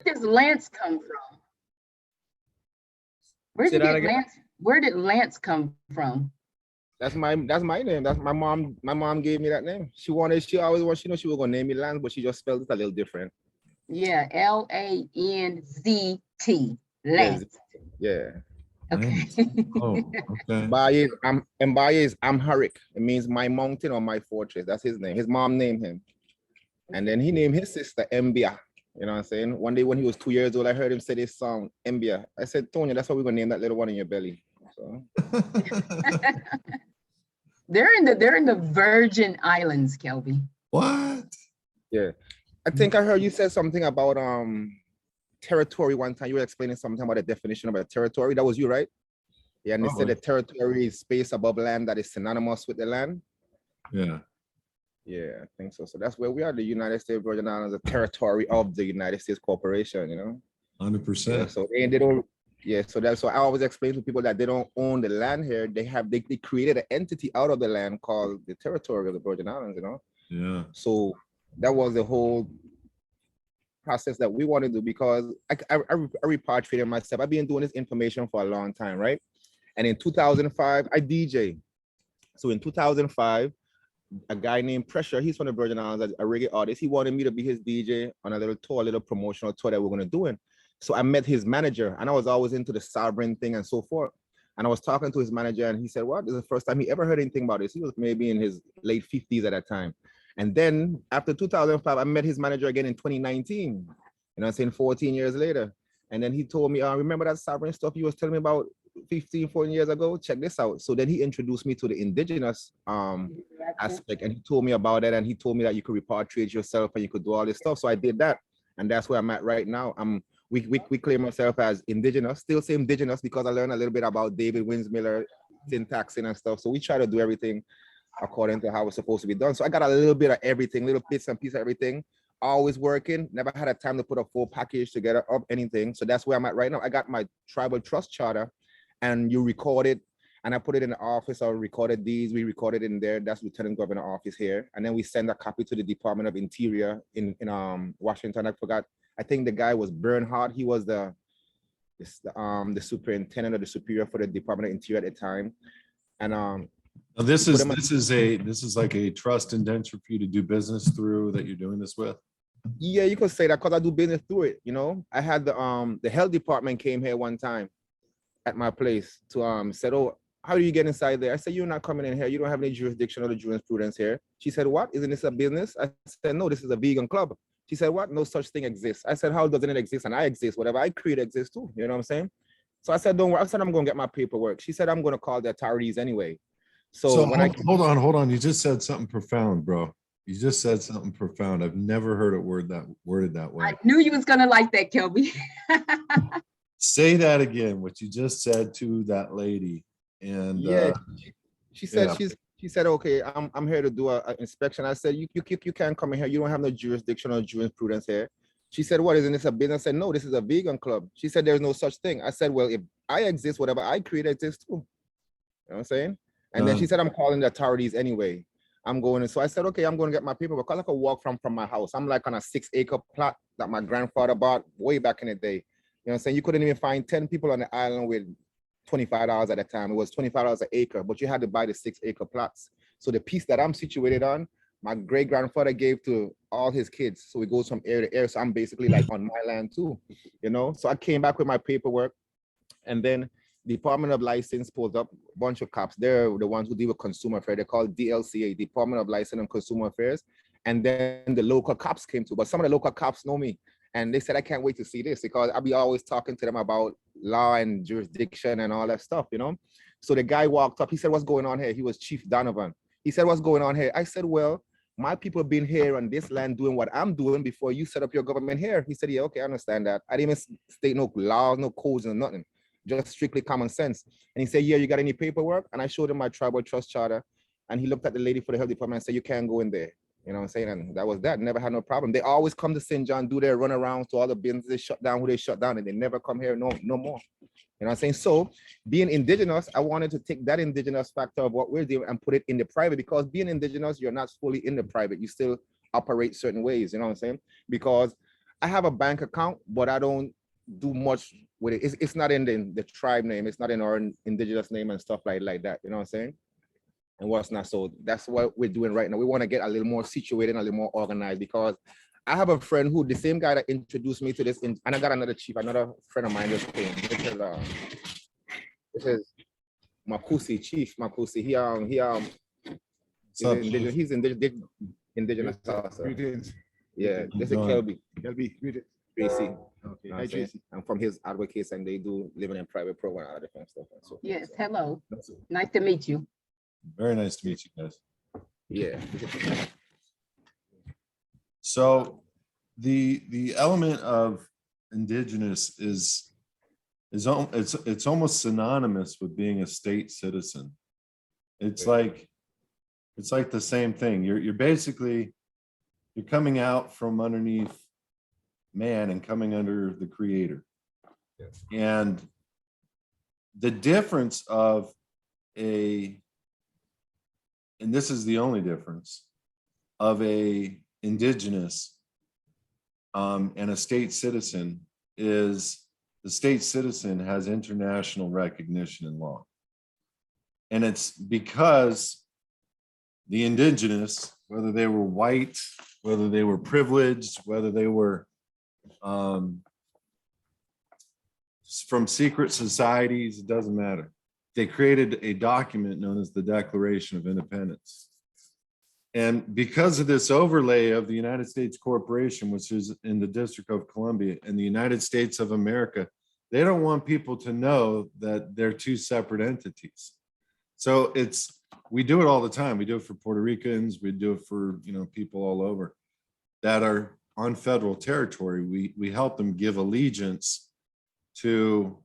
does Lance come from? Where Say did that again? Lance? Where did Lance come from? That's my name. That's my mom. My mom gave me that name. She always wanted, she was gonna name me Lance, but she just spelled it a little different. Yeah, Lanzt. Yeah, Lance. yeah. Okay. Oh, okay. Mbaye is Amharic. It means my mountain or my fortress. That's his name. His mom named him. And then he named his sister Mbia. You know what I'm saying? One day when he was 2 years old, I heard him say this song, Mbia. I said, Tonya, that's what we're gonna name that little one in your belly. So They're in the Virgin Islands, Kelby. What? yeah. I think I heard you said something about territory one time. You were explaining something about the definition of a territory. That was you, right? Yeah, and they said the territory is space above land that is synonymous with the land. Yeah. Yeah, I think so. So that's where we are, the United States Virgin Islands, a territory of the United States Corporation, you know? 100%. Yeah, so they don't, yeah, so that's so I always explain to people that they don't own the land here. They created an entity out of the land called the territory of the Virgin Islands, you know? Yeah. So that was the whole process that we want to do, because I repatriated myself. I've been doing this information for a long time, right? And in 2005, I DJ. So in 2005, a guy named Pressure, he's from the Virgin Islands, a reggae artist. He wanted me to be his DJ on a little tour, a little promotional tour that we're going to do. So I met his manager, and I was always into the sovereign thing and so forth. And I was talking to his manager, and he said, "What? This is the first time he ever heard anything about this." He was maybe in his late 50s at that time. And then after 2005, I met his manager again in 2019. You know, I'm saying 14 years later. And then he told me, remember that sovereign stuff you was telling me about 15, 14 years ago? Check this out. So then he introduced me to the indigenous aspect, and he told me about it, and he told me that you could repatriate yourself and you could do all this stuff. So I did that, and that's where I'm at right now. We claim ourselves as indigenous, still say indigenous because I learned a little bit about David Winsmiller, syntaxing and stuff. So we try to do everything according to how it's supposed to be done. So I got a little bit of everything, little bits and pieces of everything. Always working, never had a time to put a full package together of anything. So that's where I'm at right now. I got my tribal trust charter, and you record it, and I put it in the office. I recorded these, we recorded in there. That's Lieutenant Governor office here. And then we send a copy to the Department of Interior in Washington. I forgot. I think the guy was Bernhardt. He was the superintendent or the superior for the Department of Interior at the time. And now this is like a trust indenture for you to do business through that you're doing this with. Yeah, you could say that because I do business through it. You know, I had the health department came here one time at my place to said, "Oh, how do you get inside there?" I said, "You're not coming in here. You don't have any jurisdiction or the jurisprudence here." She said, "What? Isn't this a business?" I said, "No, this is a vegan club." She said, "What? No such thing exists." I said, "How doesn't it exist? And I exist. Whatever I create exists too." You know what I'm saying? So I said, "Don't worry." I said, "I'm going to get my paperwork." She said, "I'm going to call the authorities anyway." So when hold on. You just said something profound, bro. You just said something profound. I've never heard it worded that way. I knew you was gonna like that, Kelby. Say that again, what you just said to that lady. And yeah, she said yeah. she said, "Okay, I'm here to do an inspection." I said, you can't come in here. You don't have no jurisdiction or jurisprudence here." She said, "What, isn't this a business?" I said, "No, this is a vegan club." She said, "There's no such thing." I said, "Well, if I exist, whatever I create exists too." You know what I'm saying? And then she said, "I'm calling the authorities anyway. I'm going." And so I said, "Okay, I'm going to get my paperwork." Because I could walk from my house. I'm like on a 6-acre plot that my grandfather bought way back in the day. You know what I'm saying? You couldn't even find 10 people on the island with $25 at the time. It was $25 an acre, but you had to buy the 6-acre plots. So the piece that I'm situated on, my great grandfather gave to all his kids. So it goes from air to air. So I'm basically like on my land too, you know? So I came back with my paperwork, and then Department of License pulled up a bunch of cops. They're the ones who deal with consumer affairs. They're called DLCA, Department of License and Consumer Affairs. And then the local cops came too, but some of the local cops know me. And they said, "I can't wait to see this," because I'll be always talking to them about law and jurisdiction and all that stuff, you know? So the guy walked up, he said, "What's going on here?" He was Chief Donovan. He said, "What's going on here?" I said, "Well, my people have been here on this land doing what I'm doing before you set up your government here." He said, "Yeah, okay, I understand that. I didn't even state no laws, no codes, and nothing. Just strictly common sense." And he said, "Yeah, you got any paperwork?" And I showed him my tribal trust charter. And he looked at the lady for the health department and said, "You can't go in there." You know what I'm saying? And that was that. Never had no problem. They always come to St. John, do their run around to all the businesses shut down, who they shut down, and they never come here no more. You know what I'm saying? So being indigenous, I wanted to take that indigenous factor of what we're doing and put it in the private, because being indigenous, you're not fully in the private. You still operate certain ways, you know what I'm saying? Because I have a bank account, but I don't do much with it. It's not in the tribe name. It's not in our indigenous name and stuff like that. You know what I'm saying? And what's not. So that's what we're doing right now. We want to get a little more situated, a little more organized, because I have a friend who, the same guy that introduced me to this, and I got another chief, another friend of mine just came. This is Makusi, Chief Makusi. He's indigenous also. Yeah, this is Kelby. Tracy. Okay. Hi, Tracy. I'm from his advocates, and they do living in private program and other different stuff. And so, Yes, hello. Nice to meet you. Very nice to meet you guys. yeah. So the element of indigenous is it's almost synonymous with being a state citizen. It's like the same thing. You're basically coming out from underneath man and coming under the creator. Yes. And the difference of and this is the only difference of a indigenous and a state citizen is the state citizen has international recognition in law. And it's because the indigenous, whether they were white, whether they were privileged, whether they were from secret societies, it doesn't matter. They created a document known as the Declaration of Independence. And because of this overlay of the United States Corporation, which is in the District of Columbia, and the United States of America, they don't want people to know that they're two separate entities. So we do it all the time. We do it for Puerto Ricans. We do it for, people all over that are on federal territory. We help them give allegiance to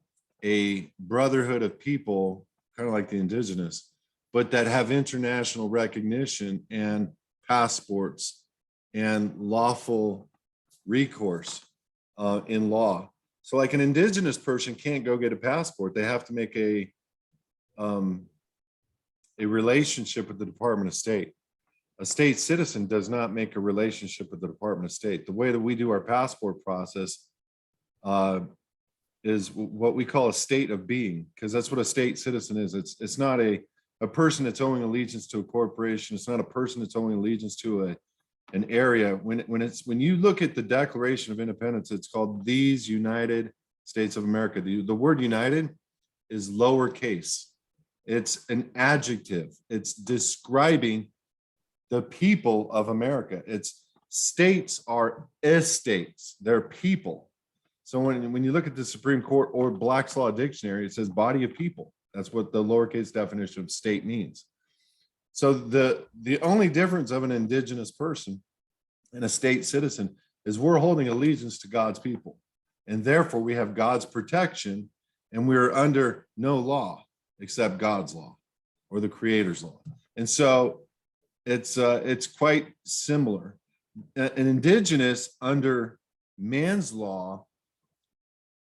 a brotherhood of people, kind of like the indigenous, but that have international recognition and passports and lawful recourse in law. So like an indigenous person can't go get a passport. They have to make a relationship with the Department of State. A state citizen does not make a relationship with the Department of State. The way that we do our passport process is what we call a state of being, because that's what a state citizen is. It's not a person that's owing allegiance to a corporation. It's not a person that's owing allegiance to an area. When you look at the Declaration of Independence, it's called these United States of America. The word united is lowercase. It's an adjective. It's describing the people of America. States are estates. They're people. So when you look at the Supreme Court or Black's Law Dictionary, it says body of people. That's what the lowercase definition of state means. So the only difference of an indigenous person and a state citizen is we're holding allegiance to God's people. And therefore we have God's protection, and we're under no law except God's law or the Creator's law. And so it's quite similar. An indigenous under man's law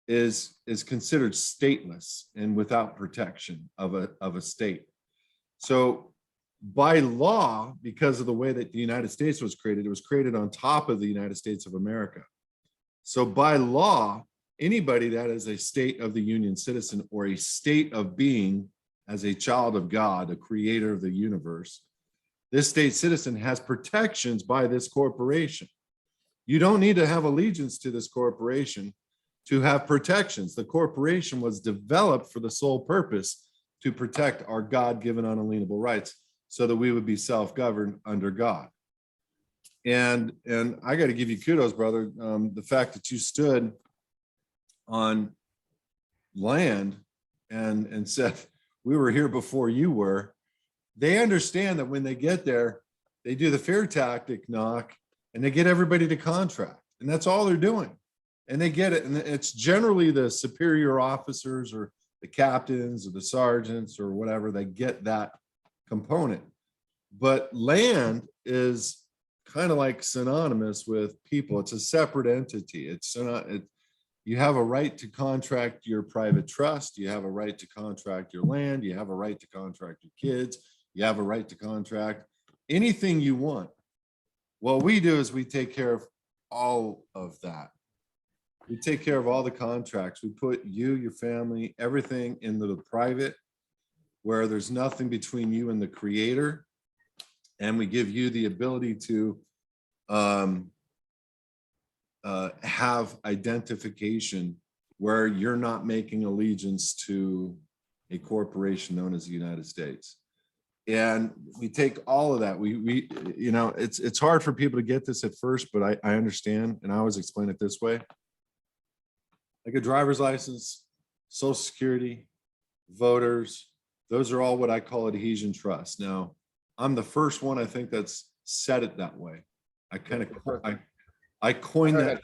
is considered stateless and without protection of a state. So by law, because of the way that the United States was created, it was created on top of the United States of America. So by law, anybody that is a state of the Union citizen or a state of being as a child of God, a creator of the universe, this state citizen has protections by this corporation. You don't need to have allegiance to this corporation to have protections. The corporation was developed for the sole purpose to protect our God-given unalienable rights so that we would be self-governed under God. And I got to give you kudos, brother. The fact that you stood on land and said, we were here before you were. They understand that when they get there, they do the fear tactic knock and they get everybody to contract. And that's all they're doing. And they get it. And it's generally the superior officers or the captains or the sergeants or whatever, they get that component. But land is kind of like synonymous with people. It's a separate entity. You have a right to contract your private trust. You have a right to contract your land. You have a right to contract your kids. You have a right to contract anything you want. What we do is we take care of all of that. We take care of all the contracts. We put you, your family, everything into the private, where there's nothing between you and the creator. And we give you the ability to have identification where you're not making allegiance to a corporation known as the United States. And we take all of that. We you know, it's hard for people to get this at first, but I understand. And I always explain it this way. Like a driver's license, Social Security, voters, those are all what I call adhesion trust. Now, I'm the first one, I think, that's said it that way. I coined that.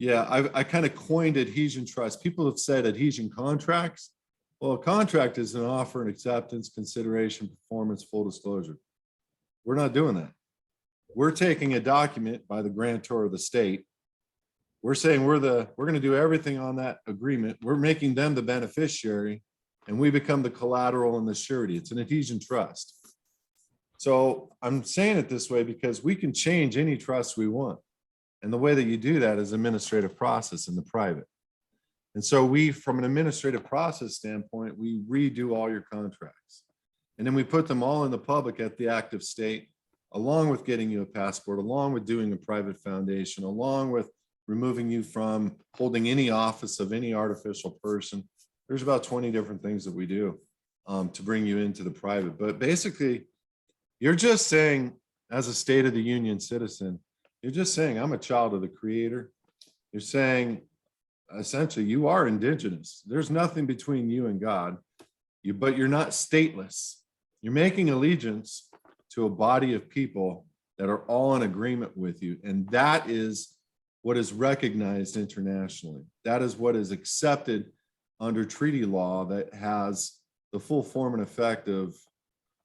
Yeah, I kind of coined adhesion trust. People have said adhesion contracts. Well, a contract is an offer and acceptance, consideration, performance, full disclosure. We're not doing that. We're taking a document by the grantor of the state. We're saying we're going to do everything on that agreement. We're making them the beneficiary, and we become the collateral and the surety. It's an adhesion trust. So I'm saying it this way because we can change any trust we want. And the way that you do that is administrative process in the private. And so we, from an administrative process standpoint, we redo all your contracts. And then we put them all in the public at the active state, along with getting you a passport, along with doing a private foundation, along with removing you from holding any office of any artificial person. There's about 20 different things that we do to bring you into the private. But basically, you're just saying, as a State of the Union citizen, you're just saying, I'm a child of the Creator. You're saying, essentially, you are indigenous. There's nothing between you and God, but you're not stateless. You're making allegiance to a body of people that are all in agreement with you. And that is what is recognized internationally. That is what is accepted under treaty law that has the full form and effect of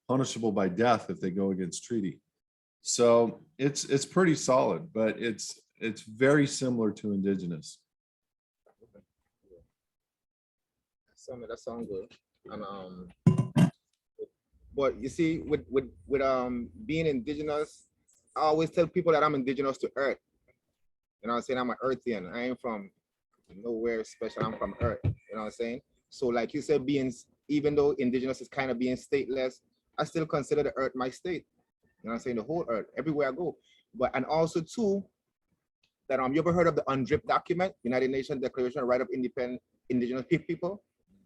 punishable by death if they go against treaty. So it's pretty solid, but it's very similar to indigenous. That sounds good. And but you see, with being indigenous, I always tell people that I'm indigenous to Earth. You know what I'm saying? I'm an Earthian. I ain't from nowhere special. I'm from Earth. You know what I'm saying? So like you said, even though indigenous is kind of being stateless, I still consider the Earth my state. You know what I'm saying? The whole Earth, everywhere I go. But and also too, that you ever heard of the UNDRIP document, United Nations Declaration of Right of Independent Indigenous People?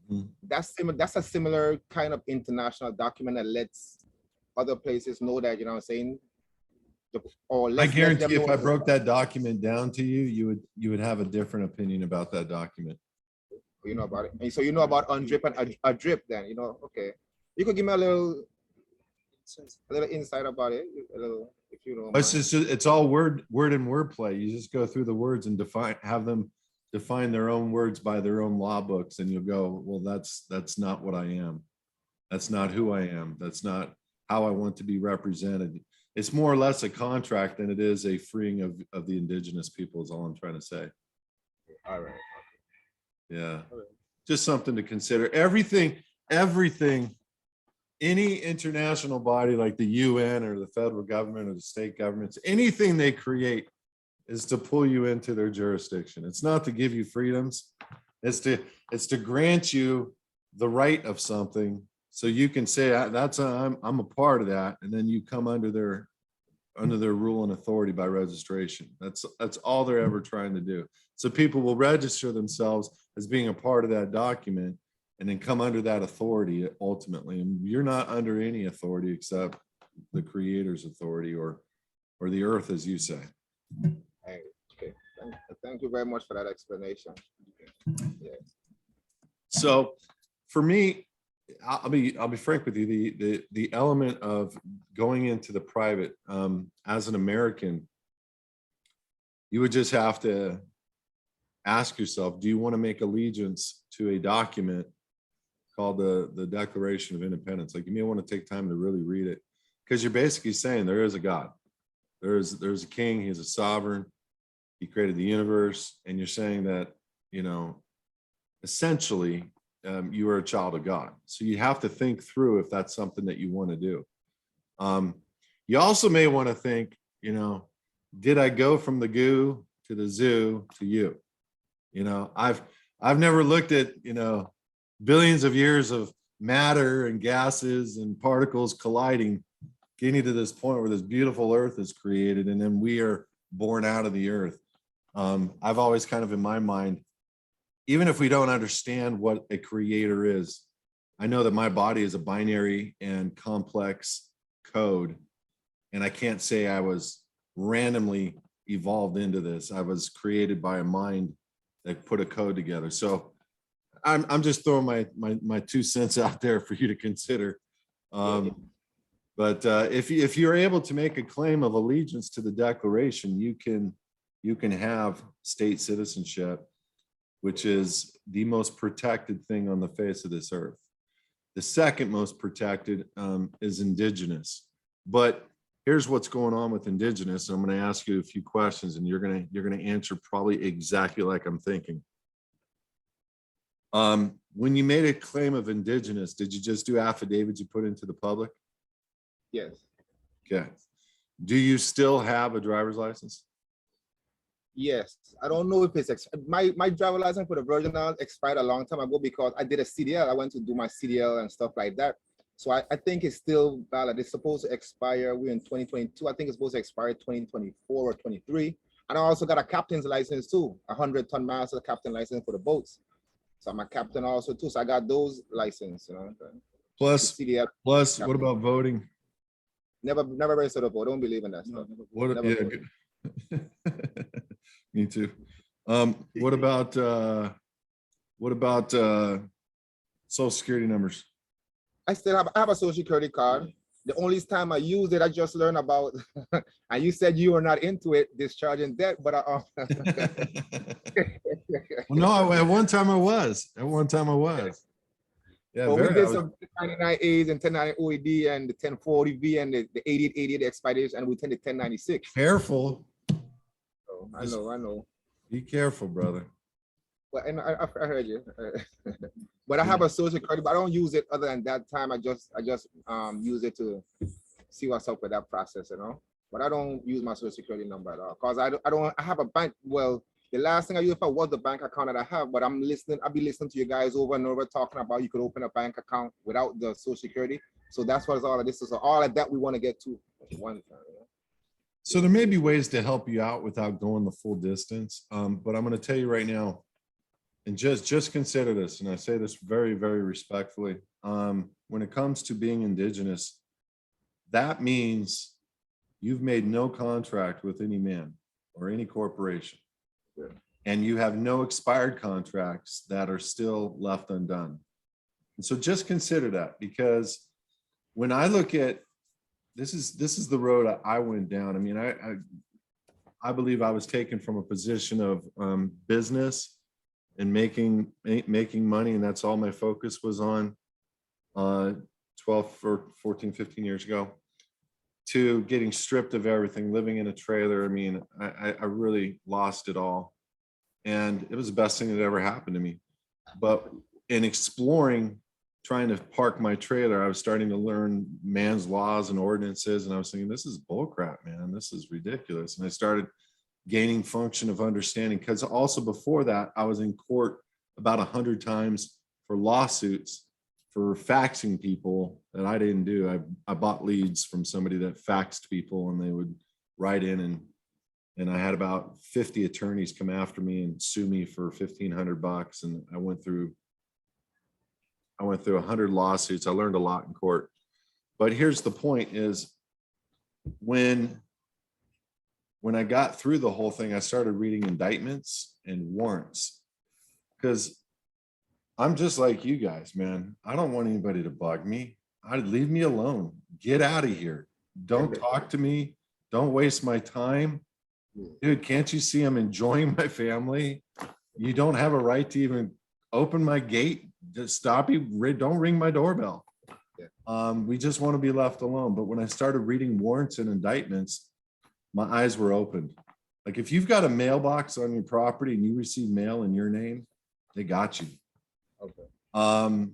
Mm-hmm. That's a similar kind of international document that lets other places know that, you know what I'm saying? I guarantee if I broke that document down to you, you would have a different opinion about that document. You know about it. And so you know about UNDRIP and ADRIP then, you know, okay. You could give me a little insight about it, a little, if you don't mind. It's all word and wordplay. You just go through the words and have them define their own words by their own law books, and you'll go, well, that's not what I am. That's not who I am. That's not how I want to be represented. It's more or less a contract than it is a freeing of the indigenous people, is all I'm trying to say. All right. Yeah. All right. Just something to consider. Everything, any international body like the UN or the federal government or the state governments, anything they create is to pull you into their jurisdiction. It's not to give you freedoms. It's to grant you the right of something, so you can say I'm a part of that, and then you come under their rule and authority by registration. That's all they're ever trying to do. So people will register themselves as being a part of that document, and then come under that authority ultimately. And you're not under any authority except the Creator's authority, or the earth, as you say. Okay. Thank you very much for that explanation. Yeah. So for me, I'll be frank with you. The element of going into the private, as an American, you would just have to ask yourself, do you want to make allegiance to a document called the Declaration of Independence? Like, you may want to take time to really read it, because you're basically saying there is a God, there's a king, he's a sovereign, he created the universe, and you're saying that, you know, essentially, you are a child of God. So you have to think through if that's something that you want to do. You also may want to think, you know, did I go from the goo to the zoo to you. You know, I've never looked at, you know, billions of years of matter and gases and particles colliding, getting to this point where this beautiful earth is created, and then we are born out of the earth. I've always kind of in my mind, even if we don't understand what a creator is, I know that my body is a binary and complex code, and I can't say I was randomly evolved into this. I was created by a mind that put a code together. So I'm just throwing my 2 cents out there for you to consider. But if you're able to make a claim of allegiance to the Declaration, you can have state citizenship, which is the most protected thing on the face of this earth. The second most protected is Indigenous. But here's what's going on with Indigenous. I'm going to ask you a few questions, and you're going to answer probably exactly like I'm thinking. When you made a claim of Indigenous, did you just do affidavits you put into the public? Yes. Okay. Do you still have a driver's license? Yes. I don't know if it's my driver's license for the virginal expired a long time ago because I did a CDL. I went to do my CDL and stuff like that. So I think it's still valid. It's supposed to expire. We're in 2022. I think it's supposed to expire 2024 or 23. And I also got a captain's license too, 100-ton master captain license for the boats. So I'm a captain also too. So I got those license, you know. Plus, CDL, what captain. About voting? Never registered to vote. Don't believe in that stuff. What? Yeah, good. Me too. What about social security numbers? I have a social security card. The only time I used it, I just learned about, and you said you were not into it, discharging debt, but Well, no, at one time I was. Yeah, well, we did some 1099As and 1099 OED and the 1040V and the 8888 expiration, and we did the 1096. Careful. So I know. Be careful, brother. Well, and I heard you. But I have a social security, but I don't use it other than that time. I just use it to see what's up with that process, you know. But I don't use my social security number at all because I have a bank. Well, the last thing I used for was the bank account that I have, but I'll be listening to you guys over and over talking about you could open a bank account without the social security. So that's what all of this is. All of that we want to get to one time, you know? So there may be ways to help you out without going the full distance. But I'm going to tell you right now, and just consider this, and I say this very, very respectfully. When it comes to being Indigenous, that means you've made no contract with any man or any corporation. And you have no expired contracts that are still left undone. And so just consider that, because when I look at this is the road I went down. I mean, I believe I was taken from a position of business and making money, and that's all my focus was on 12 or 14, 15 years ago, to getting stripped of everything, living in a trailer. I mean, I really lost it all. And it was the best thing that ever happened to me. But in exploring, trying to park my trailer, I was starting to learn man's laws and ordinances. And I was thinking, this is bullcrap, man. This is ridiculous. And I started gaining function of understanding, because also before that, I was in court about 100 times for lawsuits for faxing people that I didn't do. I bought leads from somebody that faxed people, and they would write in, and I had about 50 attorneys come after me and sue me for $1,500. And I went through 100 lawsuits. I learned a lot in court. But here's the point is, when I got through the whole thing, I started reading indictments and warrants, because I'm just like you guys, man. I don't want anybody to bug me. Leave me alone. Get out of here. Don't talk to me. Don't waste my time. Dude, can't you see I'm enjoying my family? You don't have a right to even open my gate. Just stop you. Don't ring my doorbell. We just want to be left alone. But when I started reading warrants and indictments, my eyes were opened. Like, if you've got a mailbox on your property and you receive mail in your name, they got you. Okay.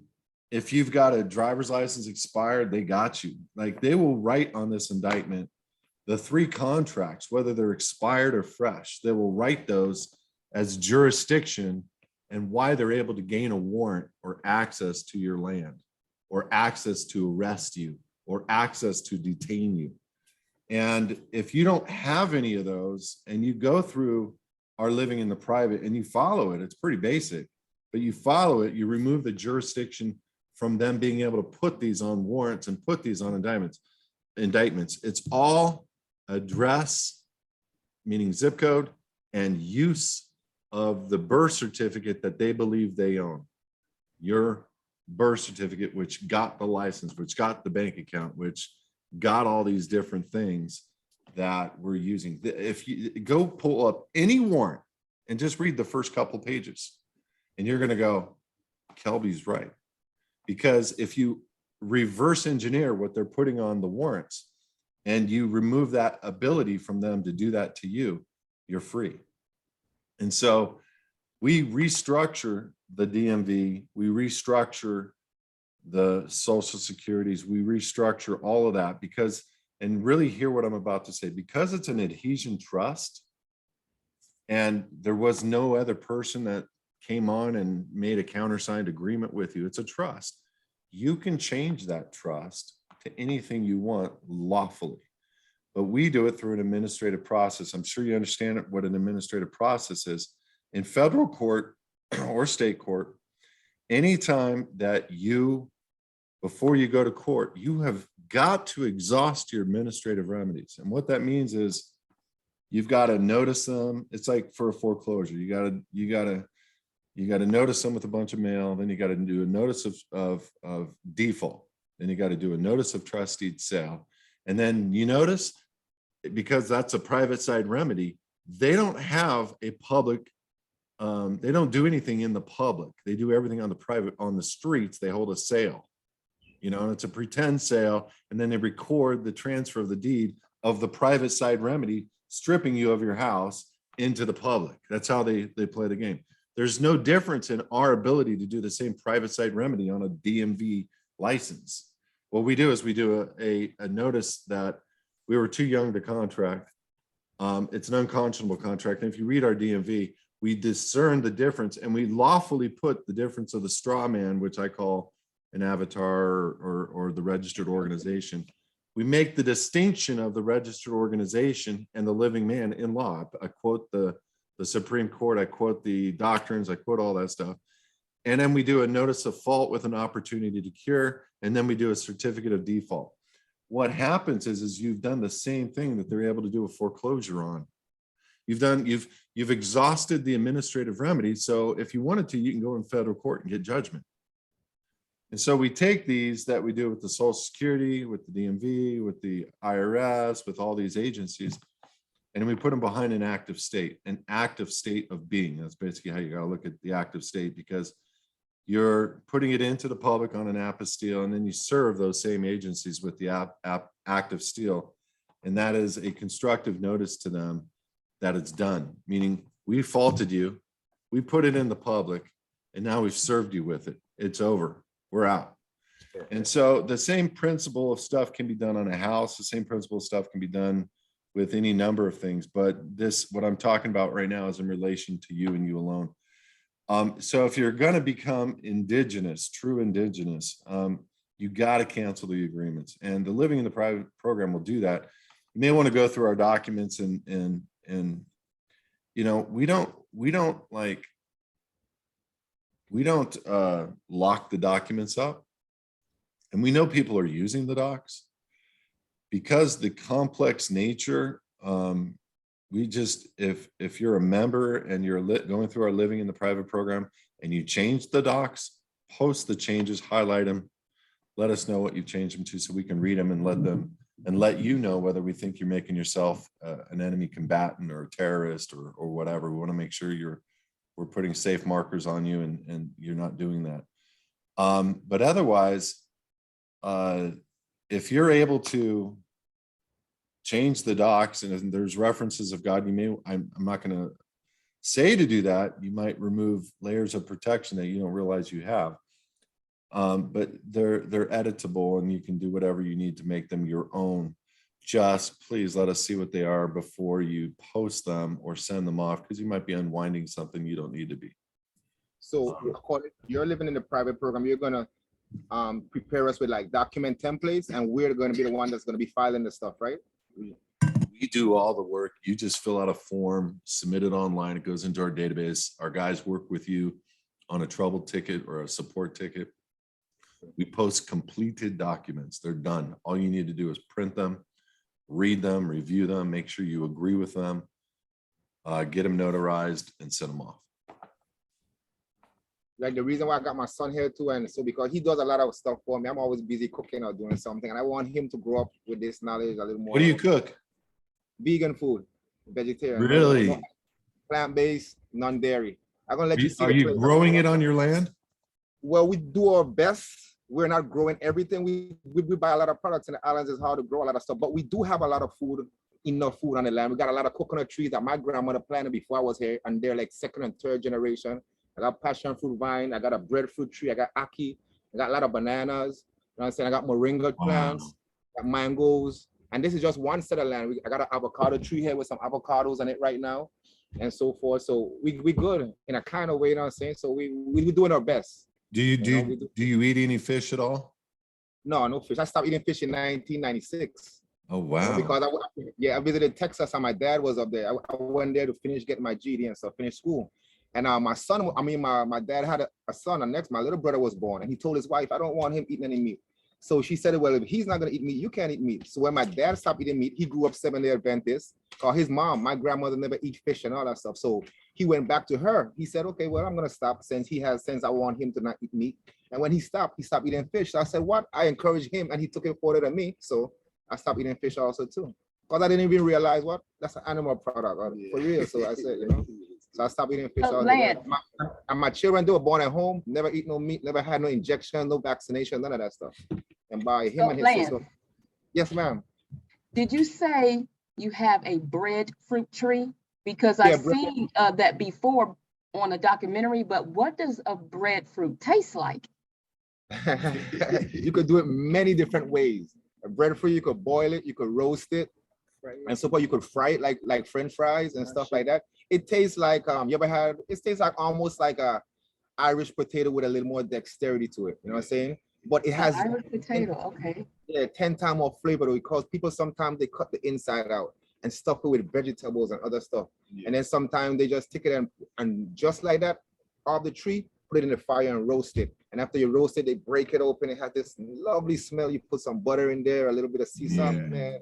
If you've got a driver's license expired, they got you. Like, they will write on this indictment the 3 contracts, whether they're expired or fresh, they will write those as jurisdiction and why they're able to gain a warrant or access to your land, or access to arrest you, or access to detain you. And if you don't have any of those and you go through our living in the private and you follow it, it's pretty basic, but you follow it, you remove the jurisdiction from them being able to put these on warrants and put these on indictments. It's all address, meaning zip code, and use of the birth certificate that they believe they own. Your birth certificate, which got the license, which got the bank account, which got all these different things that we're using. If you go pull up any warrant and just read the first couple pages, and you're going to go, Kelby's right. Because if you reverse engineer what they're putting on the warrants and you remove that ability from them to do that to you, you're free. And so we restructure the DMV, we restructure the social securities, we restructure all of that because, and really hear what I'm about to say, because it's an adhesion trust and there was no other person that came on and made a countersigned agreement with you, it's a trust. You can change that trust to anything you want lawfully, but we do it through an administrative process. I'm sure you understand what an administrative process is. In federal court or state court, anytime that you, before you go to court, you have got to exhaust your administrative remedies. And what that means is you've got to notice them. It's like for a foreclosure, you got to notice them with a bunch of mail. Then you got to do a notice of default. Then you got to do a notice of trust deed sale. And then you notice, because that's a private side remedy, they don't have a public, they don't do anything in the public. They do everything on the private, on the streets. They hold a sale, you know, and it's a pretend sale. And then they record the transfer of the deed of the private side remedy, stripping you of your house into the public. That's how they play the game. There's no difference in our ability to do the same private side remedy on a DMV license. What we do is we do a notice that we were too young to contract. It's an unconscionable contract. And if you read our DMV, we discern the difference and we lawfully put the difference of the straw man, which I call an avatar or the registered organization. We make the distinction of the registered organization and the living man in law. I quote the Supreme Court, I quote the doctrines, I quote all that stuff. And then we do a notice of fault with an opportunity to cure, and then we do a certificate of default. What happens is you've done the same thing that they're able to do a foreclosure on. You've exhausted the administrative remedy. So if you wanted to, you can go in federal court and get judgment. And so we take these that we do with the Social Security, with the DMV, with the IRS, with all these agencies, and we put them behind an active state of being. That's basically how you got to look at the active state, because you're putting it into the public on an apostille, and then you serve those same agencies with the active steel. And that is a constructive notice to them that it's done, meaning we faulted you, we put it in the public, and now we've served you with it. It's over, we're out. And so the same principle of stuff can be done on a house, the same principle of stuff can be done with any number of things, but this, what I'm talking about right now, is in relation to you and you alone. So if you're going to become indigenous, true indigenous, you got to cancel the agreements, and the living in the private program will do that. You may want to go through our documents and you know, we don't lock the documents up, and we know people are using the docs because the complex nature. We just, if you're a member and you're going through our living in the private program and you change the docs, post the changes, highlight them, let us know what you've changed them to so we can read them and let you know whether we think you're making yourself an enemy combatant or a terrorist or whatever. We want to make sure we're putting safe markers on you and you're not doing that. But otherwise, if you're able to change the docs, and there's references of God, I'm not going to say to do that. You might remove layers of protection that you don't realize you have. But they're editable, and you can do whatever you need to make them your own. just please let us see what they are before you post them or send them off, because you might be unwinding something you don't need to be. So you're living in the private program. You're gonna prepare us with like document templates, and we're gonna be the one that's gonna be filing the stuff, right? We do all the work. You just fill out a form, submit it online. It goes into our database. Our guys work with you on a trouble ticket or a support ticket. We post completed documents. They're done. All you need to do is print them, read them, review them, make sure you agree with them, get them notarized, and send them off. Like the reason why I got my son here too, and so because he does a lot of stuff for me, I'm always busy cooking or doing something, and I want him to grow up with this knowledge a little more. What do you cook? Vegan food, vegetarian. Really? No, plant-based, non-dairy. I'm gonna let you see. Are you growing it on your land? Well, we do our best. We're not growing everything. We buy a lot of products in the islands, is how to grow a lot of stuff, but we do have a lot of food, enough food on the land. We got a lot of coconut trees that my grandmother planted before I was here, and they're like second and third generation. I got passion fruit vine. I got a breadfruit tree. I got ackee. I got a lot of bananas. You know what I'm saying? I got moringa plants, got mangoes. And this is just one set of land. I got an avocado tree here with some avocados on it right now, and so forth. So we good in a kind of way, you know what I'm saying? So we're doing our best. Do you eat any fish at all? No fish. I stopped eating fish in 1996. Oh, wow. Because I visited Texas and my dad was up there. I went there to finish getting my GED and stuff, finish school. And my son, my dad had a son, and next my little brother was born, and he told his wife, I don't want him eating any meat. So she said, well, if he's not gonna eat meat, you can't eat meat. So when my dad stopped eating meat, he grew up Seventh-day Adventist. Cause his mom, my grandmother, never eat fish and all that stuff. So he went back to her. He said, okay, well, I'm gonna stop since I want him to not eat meat. And when he stopped eating fish. So I said, what? I encouraged him, and he took it further than me. So I stopped eating fish also too. Because I didn't even realize what that's an animal product for real. So I said, so I stopped eating fish. And my children, they were born at home, never eat no meat, never had no injection, no vaccination, none of that stuff. And by him and his sister. Yes, ma'am. Did you say you have a breadfruit tree? Because I've seen that before on a documentary, but what does a breadfruit taste like? You could do it many different ways. A breadfruit, you could boil it, you could roast it, and so you could fry it like French fries and stuff like that. It tastes like it tastes like almost like a Irish potato with a little more dexterity to it. You know what I'm saying? But it has Irish potato, okay. Yeah, 10 times more flavor, because people sometimes they cut the inside out and stuff it with vegetables and other stuff. Yeah. And then sometimes they just take it and just like that off the tree, put it in the fire and roast it. And after you roast it, they break it open. It has this lovely smell. You put some butter in there, a little bit of sea salt, man.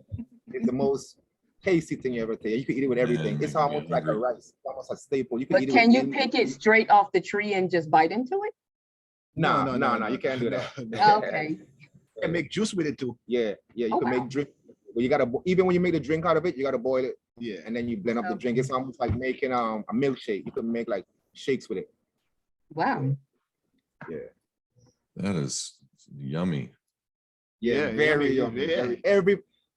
It's the most tasty thing you ever taste. You can eat it with everything. It's almost like a rice, it's almost a staple. You can eat it. Can you pick it straight off the tree and just bite into it? No, you can't do that. Okay. You can make juice with it too. Yeah, you can make drink. Well, you gotta, even when you make the drink out of it, you gotta boil it. Yeah. And then you blend up the drink. It's almost like making a milkshake. You can make like shakes with it. Wow. Yeah. That is yummy. Yeah, very yummy. Yeah.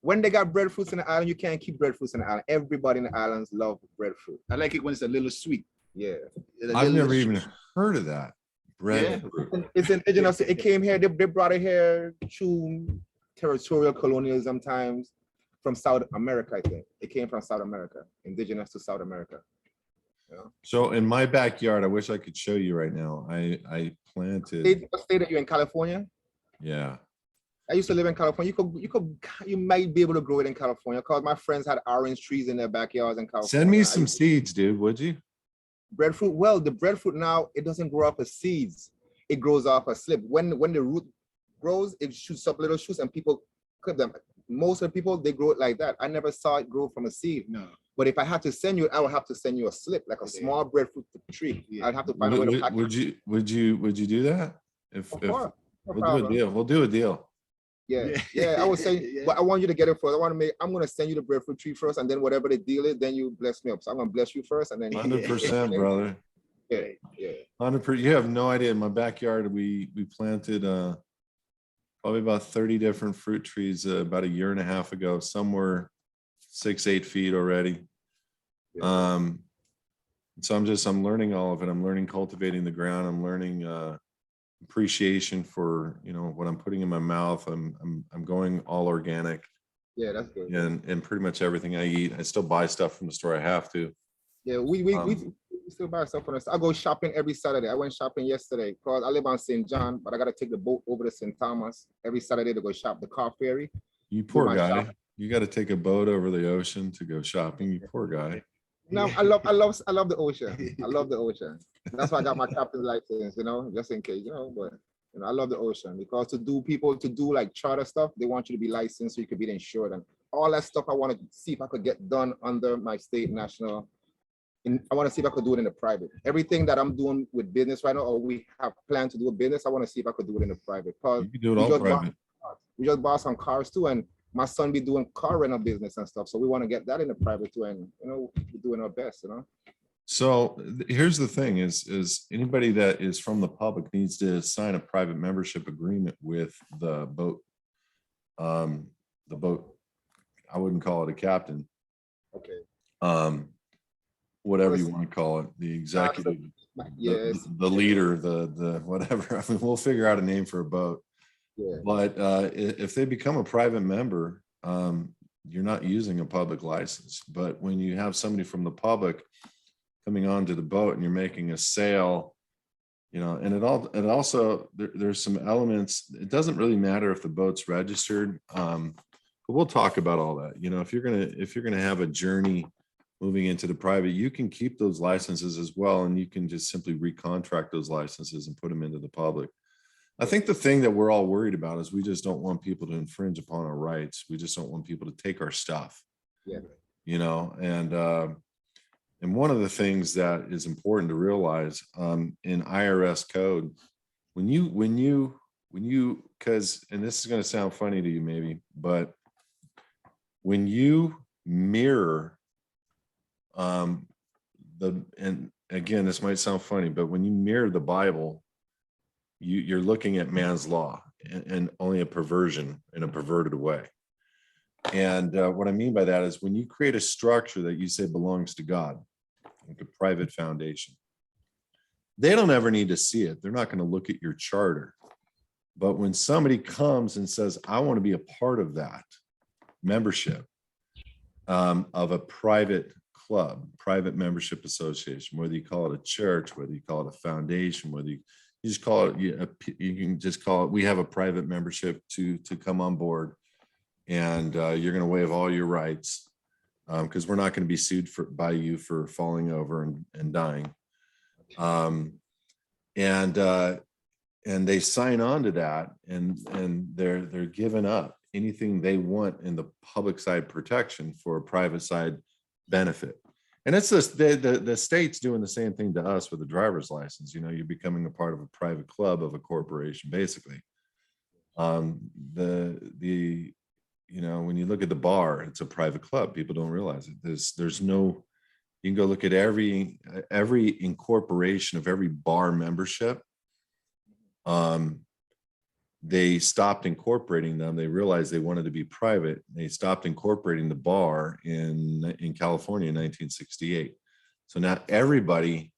When they got breadfruits in the island, you can't keep breadfruits in the island. Everybody in the islands love breadfruit. I like it when it's a little sweet. Yeah. I've never even heard of that. Breadfruit. Yeah. It's indigenous. It came here. They brought it here through territorial colonialism times from South America, I think. It came from South America, indigenous to South America. Yeah. So in my backyard, I wish I could show you right now. I planted. What state that you're in, California? Yeah. I used to live in California. You might be able to grow it in California, because my friends had orange trees in their backyards in California. Send me some seeds, dude, would you? Breadfruit. Well, the breadfruit now, it doesn't grow up as seeds. It grows off a slip. When the root grows, it shoots up little shoots and people clip them. Most of the people, they grow it like that. I never saw it grow from a seed. No. But if I had to send you, I would have to send you a slip, like a small breadfruit tree. Yeah. I'd have to find a way to pack it. Would you do that? If no we'll do a deal. We'll do a deal. Yeah. I would say, but I want you to get it first. I'm gonna send you the breadfruit tree first, and then whatever the deal is, then you bless me up. So I'm gonna bless you first, and then 100%, brother. Yeah. 100%. You have no idea. In my backyard, we planted probably about 30 different fruit trees about a year and a half ago. Some were 6-8 feet already. So I'm learning all of it. I'm learning cultivating the ground. I'm learning appreciation for what I'm putting in my mouth. I'm going all organic. Yeah, that's good. and pretty much everything I eat, I still buy stuff from the store. I have to. Yeah, we still buy stuff from us. I go shopping every Saturday. I went shopping yesterday because I live on St. John, but I gotta take the boat over to St. Thomas every Saturday to go shop the car ferry. You poor guy. shop. You got to take a boat over the ocean to go shopping. You poor guy. No, I love the ocean. I love the ocean. That's why I got my captain's license, just in case, but I love the ocean because to do like charter stuff, they want you to be licensed so you could be insured and all that stuff. I want to see if I could get done under my state national. And I want to see if I could do it in the private. Everything that I'm doing with business right now, or we have planned to do with business, I want to see if I could do it in the private. Because You can do it all private. we just bought some cars too, and my son be doing car rental business and stuff. So we want to get that in the private too, and we're doing our best, So here's the thing: is anybody that is from the public needs to sign a private membership agreement with the boat. The boat. I wouldn't call it a captain. Okay. Whatever you want to call it, the executive, Yes. the leader, the whatever. I mean, we'll figure out a name for a boat. Yeah. But if they become a private member, you're not using a public license. But when you have somebody from the public coming onto the boat and you're making a sale, and it also there's some elements. It doesn't really matter if the boat's registered, but we'll talk about all that. If you're gonna have a journey moving into the private, you can keep those licenses as well, and you can just simply recontract those licenses and put them into the public. I think the thing that we're all worried about is we just don't want people to infringe upon our rights. We just don't want people to take our stuff. Yeah. And one of the things that is important to realize in IRS code, when you, because, and this is going to sound funny to you maybe, but when you mirror and again, this might sound funny, but when you mirror the Bible, you're looking at man's law and only a perversion in a perverted way. And what I mean by that is when you create a structure that you say belongs to God, like a private foundation, they don't ever need to see it. They're not going to look at your charter. But when somebody comes and says, I want to be a part of that membership of a private club, private membership association, whether you call it a church, whether you call it a foundation, whether you just call it, you can just call it, we have a private membership to come on board, and you're going to waive all your rights because we're not going to be sued by you for falling over and dying. And they sign on to that, and they're giving up anything they want in the public side protection for a private side benefit. And it's just the state's doing the same thing to us with a driver's license. You're becoming a part of a private club of a corporation, basically. When you look at the bar, it's a private club. People don't realize it. There's no, you can go look at every incorporation of every bar membership. They stopped incorporating them. They realized they wanted to be private. They stopped incorporating the bar in California in 1968. So now everybody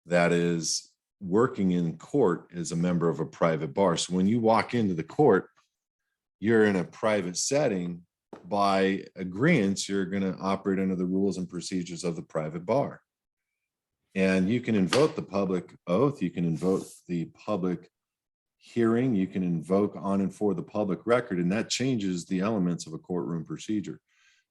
that is working in court is a member of a private bar. So when you walk into the court, you're in a private setting. By agreement, you're going to operate under the rules and procedures of the private bar. And you can invoke the public oath. You can invoke the public hearing. You can invoke on and for the public record, and that changes the elements of a courtroom procedure.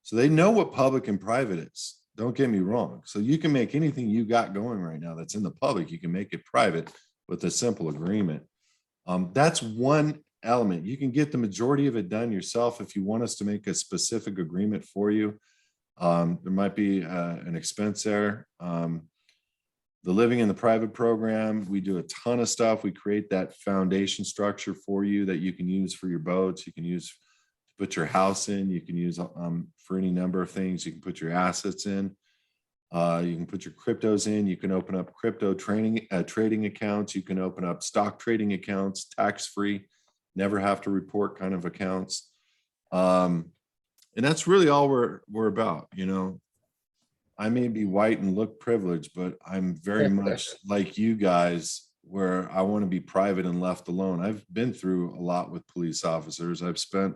So they know what public and private is. Don't get me wrong. So you can make anything you got going right now that's in the public, you can make it private with a simple agreement. That's one element. You can get the majority of it done yourself if you want us to make a specific agreement for you. There might be an expense there. The living in the private program, we do a ton of stuff. We create that foundation structure for you that you can use for your boats. You can use to put your house in. You can use for any number of things. You can put your assets in. You can put your cryptos in. You can open up crypto trading accounts. You can open up stock trading accounts, tax-free, never have to report kind of accounts. And that's really all we're about, I may be white and look privileged, but I'm very much like you guys, where I want to be private and left alone. I've been through a lot with police officers. I've spent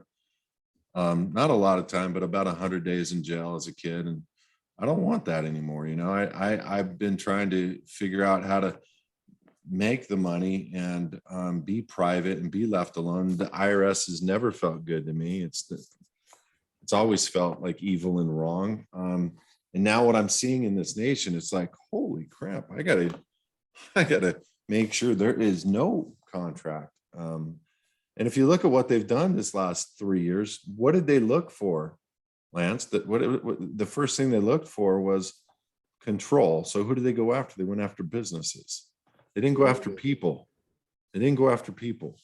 Not a lot of time, but about 100 days in jail as a kid. And I don't want that anymore. You know, I've been trying to figure out how to make the money and be private and be left alone. The IRS has never felt good to me. It's always felt like evil and wrong. And now what I'm seeing in this nation, it's like, holy crap, I gotta make sure there is no contract. And if you look at what they've done this last 3 years, what did they look for, Lance? That what the first thing they looked for was control. So who did they go after? They went after businesses. They didn't go after people. They didn't go after people.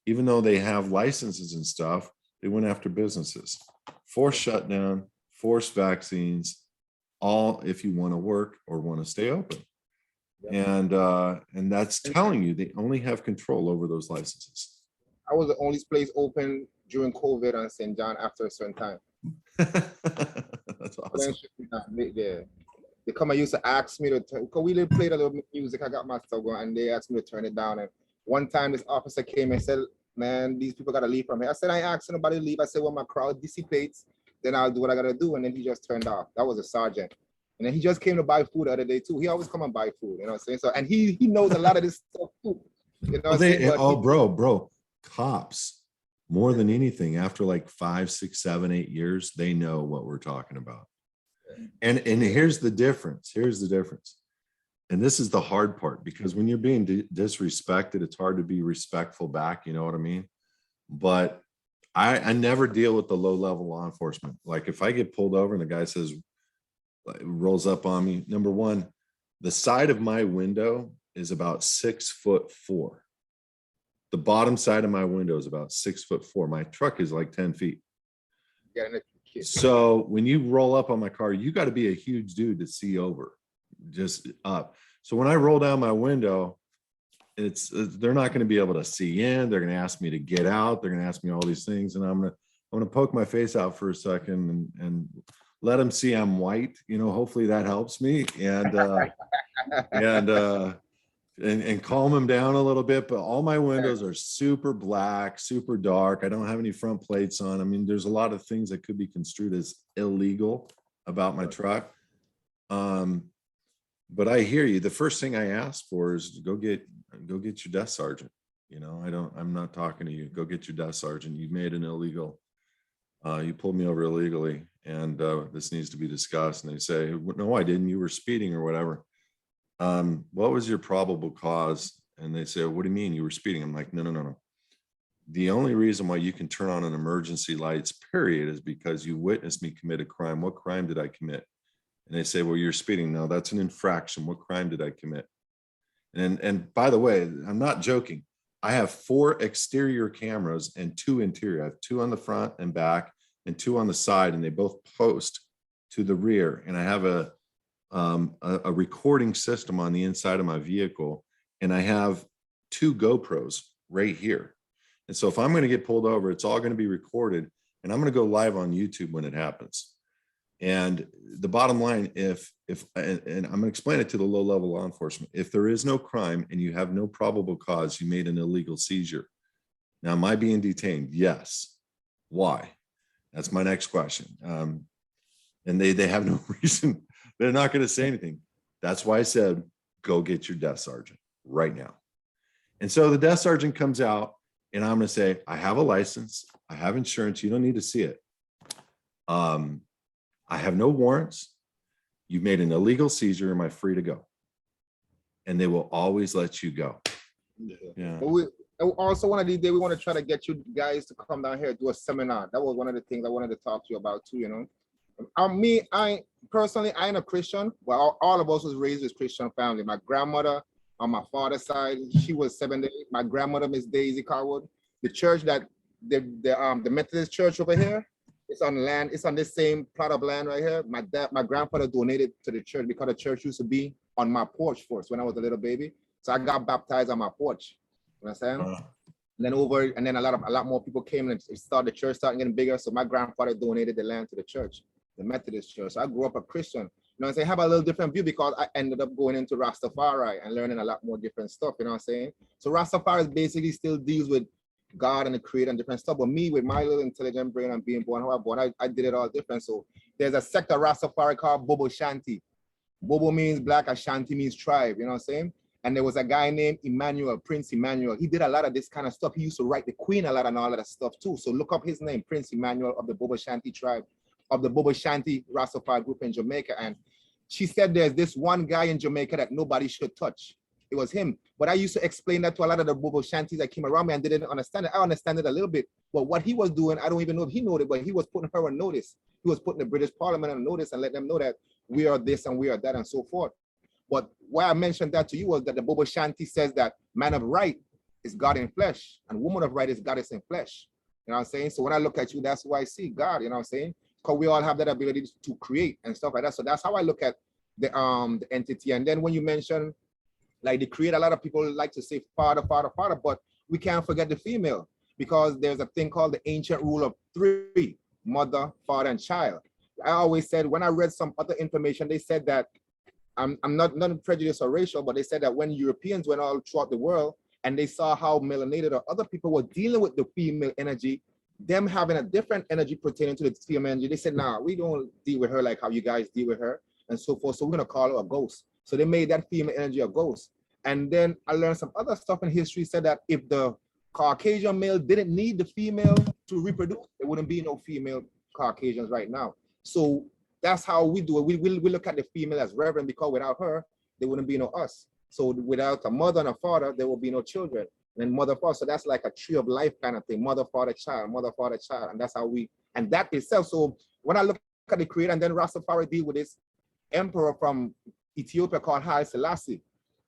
Even though they have licenses and stuff, they went after businesses. Forced shutdown, forced vaccines, all if you want to work or want to stay open. And that's telling you they only have control over those licenses. I was the only place open during COVID on St. John after a certain time. That's awesome. They come and used to ask me to turn, because we played a little music, I got my stuff going, and they asked me to turn it down. And one time this officer came and said, man, these people gotta leave from here. I said, I ain't asking nobody to leave. I said, when my crowd dissipates, then I'll do what I gotta do. And then he just turned off. That was a sergeant. And then he just came to buy food the other day too. He always come and buy food, you know what I'm saying? So, and he knows a lot of this stuff too. You know what I'm saying? Bro, cops, more than anything, after like 5, 6, 7, 8 years, they know what we're talking about. And here's the difference. And this is the hard part, because when you're being disrespected, it's hard to be respectful back. You know what I mean? But I never deal with the low level law enforcement. Like if I get pulled over and the guy says, rolls up on me, number one, the side of my window is about 6'4". The bottom side of my window is about 6'4". My truck is like 10 feet. So when you roll up on my car, you got to be a huge dude to see over, just up. So when I roll down my window, they're not going to be able to see in. They're going to ask me to get out. They're going to ask me all these things, and I'm going to poke my face out for a second and let them see I'm white. You know, hopefully that helps me and calm them down a little bit. But all my windows are super black, super dark. I don't have any front plates on. I mean, there's a lot of things that could be construed as illegal about my truck. But I hear you. The first thing I ask for is go get your desk sergeant. You know, I'm not talking to you. Go get your desk sergeant. You made an illegal, you pulled me over illegally, and this needs to be discussed. And they say, no, I didn't. You were speeding or whatever. What was your probable cause? And they say, what do you mean you were speeding? I'm like, no. The only reason why you can turn on an emergency lights, period, is because you witnessed me commit a crime. What crime did I commit? And they say, well, you're speeding. No, that's an infraction. What crime did I commit? And by the way, I'm not joking. I have 4 exterior cameras and 2 interior. I have 2 on the front and back and 2 on the side, and they both post to the rear. And I have a recording system on the inside of my vehicle, and I have 2 GoPros right here. And so if I'm going to get pulled over, it's all going to be recorded, and I'm going to go live on YouTube when it happens. And the bottom line, and I'm going to explain it to the low-level law enforcement, if there is no crime and you have no probable cause, you made an illegal seizure. Now, am I being detained? Yes. Why? That's my next question. And they have no reason. They're not going to say anything. That's why I said, go get your desk sergeant right now. And so the desk sergeant comes out, and I'm going to say, I have a license. I have insurance. You don't need to see it. I have no warrants. You've made an illegal seizure. Am I free to go? And they will always let you go. Yeah. But also one of these days, we want to try to get you guys to come down here and do a seminar. That was one of the things I wanted to talk to you about too, you know. I personally ain't a Christian. Well, all of us was raised with Christian family. My grandmother on my father's side, she was 7 days. My grandmother, Miss Daisy Carwood. The church that the Methodist church over here, it's on land. It's on this same plot of land right here. My grandfather donated to the church because the church used to be on my porch first when I was a little baby. So I got baptized on my porch. You know what I'm saying? And then a lot more people came and the church started getting bigger. So my grandfather donated the land to the church, the Methodist church. So I grew up a Christian. You know what I'm saying? I have a little different view because I ended up going into Rastafari and learning a lot more different stuff. You know what I'm saying? So Rastafari basically still deals with God and the creator and different stuff. But me, with my little intelligent brain and being born how I born, I did it all different. So there's a sect of Rastafari called Bobo Shanti. Bobo means black, Ashanti means tribe, you know what I'm saying? And there was a guy named Emmanuel, Prince Emmanuel. He did a lot of this kind of stuff. He used to write the Queen a lot and all of that stuff too. So look up his name, Prince Emmanuel of the Bobo Shanti tribe, of the Bobo Shanti Rastafari group in Jamaica. And she said there's this one guy in Jamaica that nobody should touch. It was him. But I used to explain that to a lot of the Bobo Shanties that came around me and didn't understand it. I understand it a little bit. But what he was doing, I don't even know if he knew it, but he was putting her on notice. He was putting the British Parliament on notice and let them know that we are this and we are that and so forth. But why I mentioned that to you was that the Bobo Shanti says that man of right is God in flesh and woman of right is goddess in flesh. You know what I'm saying? So when I look at you, that's why I see God, you know what I'm saying? Because we all have that ability to create and stuff like that. So that's how I look at the entity. And then when you mention like the creator, a lot of people like to say father, father, father, but we can't forget the female because there's a thing called the ancient rule of three, mother, father, and child. I always said, when I read some other information, they said that I'm not prejudiced or racial, but they said that when Europeans went all throughout the world and they saw how melanated or other people were dealing with the female energy, them having a different energy pertaining to the female energy, they said, nah, we don't deal with her like how you guys deal with her and so forth. So we're gonna call her a ghost. So they made that female energy a ghost. And then I learned some other stuff in history said that if the Caucasian male didn't need the female to reproduce, there wouldn't be no female Caucasians right now. So that's how we do it. We look at the female as reverend because without her, there wouldn't be no us. So without a mother and a father, there will be no children. And mother, father, so that's like a tree of life kind of thing. Mother, father, child, mother, father, child. And that's how we, and that itself. So when I look at the creator and then Rastafari deal with this emperor from Ethiopia called Haile Selassie.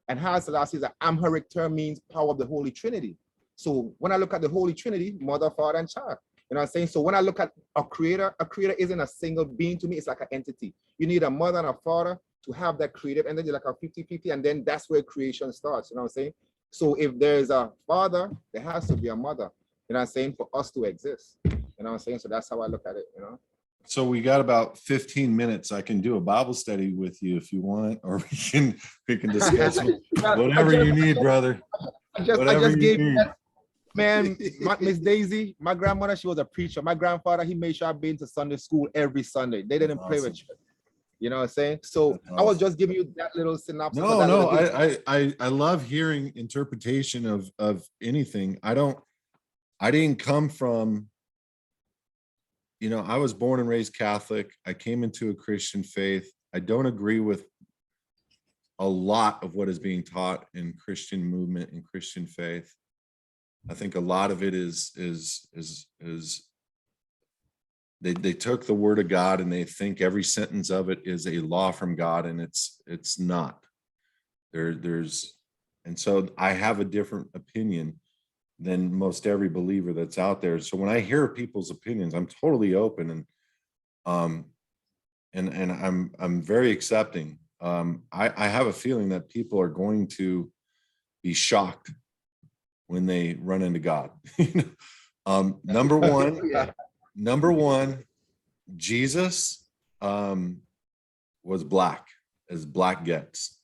And Haile Selassie is an Amharic term, means power of the Holy Trinity. So when I look at the Holy Trinity, mother, father, and child. You know what I'm saying? So when I look at a creator isn't a single being to me, it's like an entity. You need a mother and a father to have that creative energy, like a 50-50, and then that's where creation starts, you know what I'm saying? So if there's a father, there has to be a mother, you know what I'm saying, for us to exist. You know what I'm saying? So that's how I look at it, you know? So we got about 15 minutes. I can do a Bible study with you if you want, or we can discuss whatever you need, brother. I just gave that, man, Miss Daisy, my grandmother, she was a preacher. My grandfather, he made sure I've been to Sunday school every Sunday. They didn't play with church. You know what I'm saying? So I was just giving you that little synopsis. No, I love hearing interpretation of anything. I didn't come from, you know, I was born and raised Catholic. I came into a Christian faith. I don't agree with a lot of what is being taught in Christian movement and Christian faith. I think a lot of it is they took the word of God and they think every sentence of it is a law from God, and it's not. And so I have a different opinion than most every believer that's out there. So when I hear people's opinions, I'm totally open and I'm very accepting. I have a feeling that people are going to be shocked when they run into God. Number one, Jesus was black, as black gets,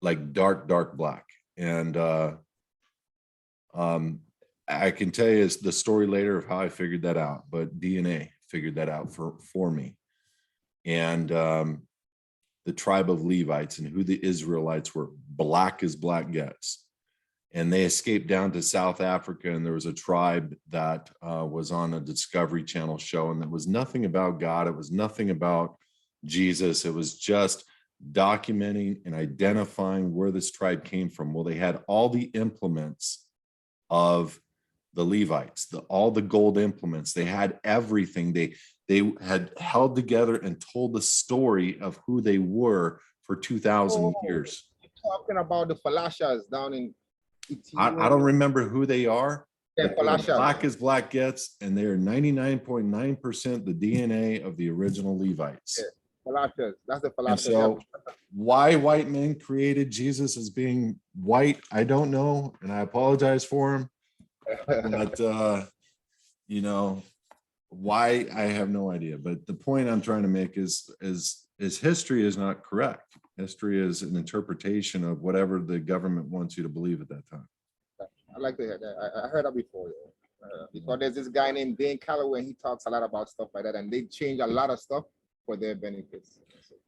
like dark black. And I can tell you the story later of how I figured that out, but DNA figured that out for me. And the tribe of Levites and who the Israelites were, black as black gets. And they escaped down to South Africa, and there was a tribe that was on a Discovery Channel show, and that was nothing about God. It was nothing about Jesus. It was just documenting and identifying where this tribe came from. Well, they had all the implements of the Levites, all the gold implements. They had everything. They had held together and told the story of who they were for 2,000 years. You're talking about the Falashas down in I don't remember who they are. Yeah, black as black gets, and they are 99.9% the DNA of the original Levites. Yeah, Falashas. That's the Falashas. And so why white men created Jesus as being white, I don't know, and I apologize for him. But you know, why, I have no idea. But the point I'm trying to make is history is not correct. History is an interpretation of whatever the government wants you to believe at that time. I like to hear that. I heard that before. Yeah. Because there's this guy named Dane Calloway, and he talks a lot about stuff like that, and they change a lot of stuff for their benefits.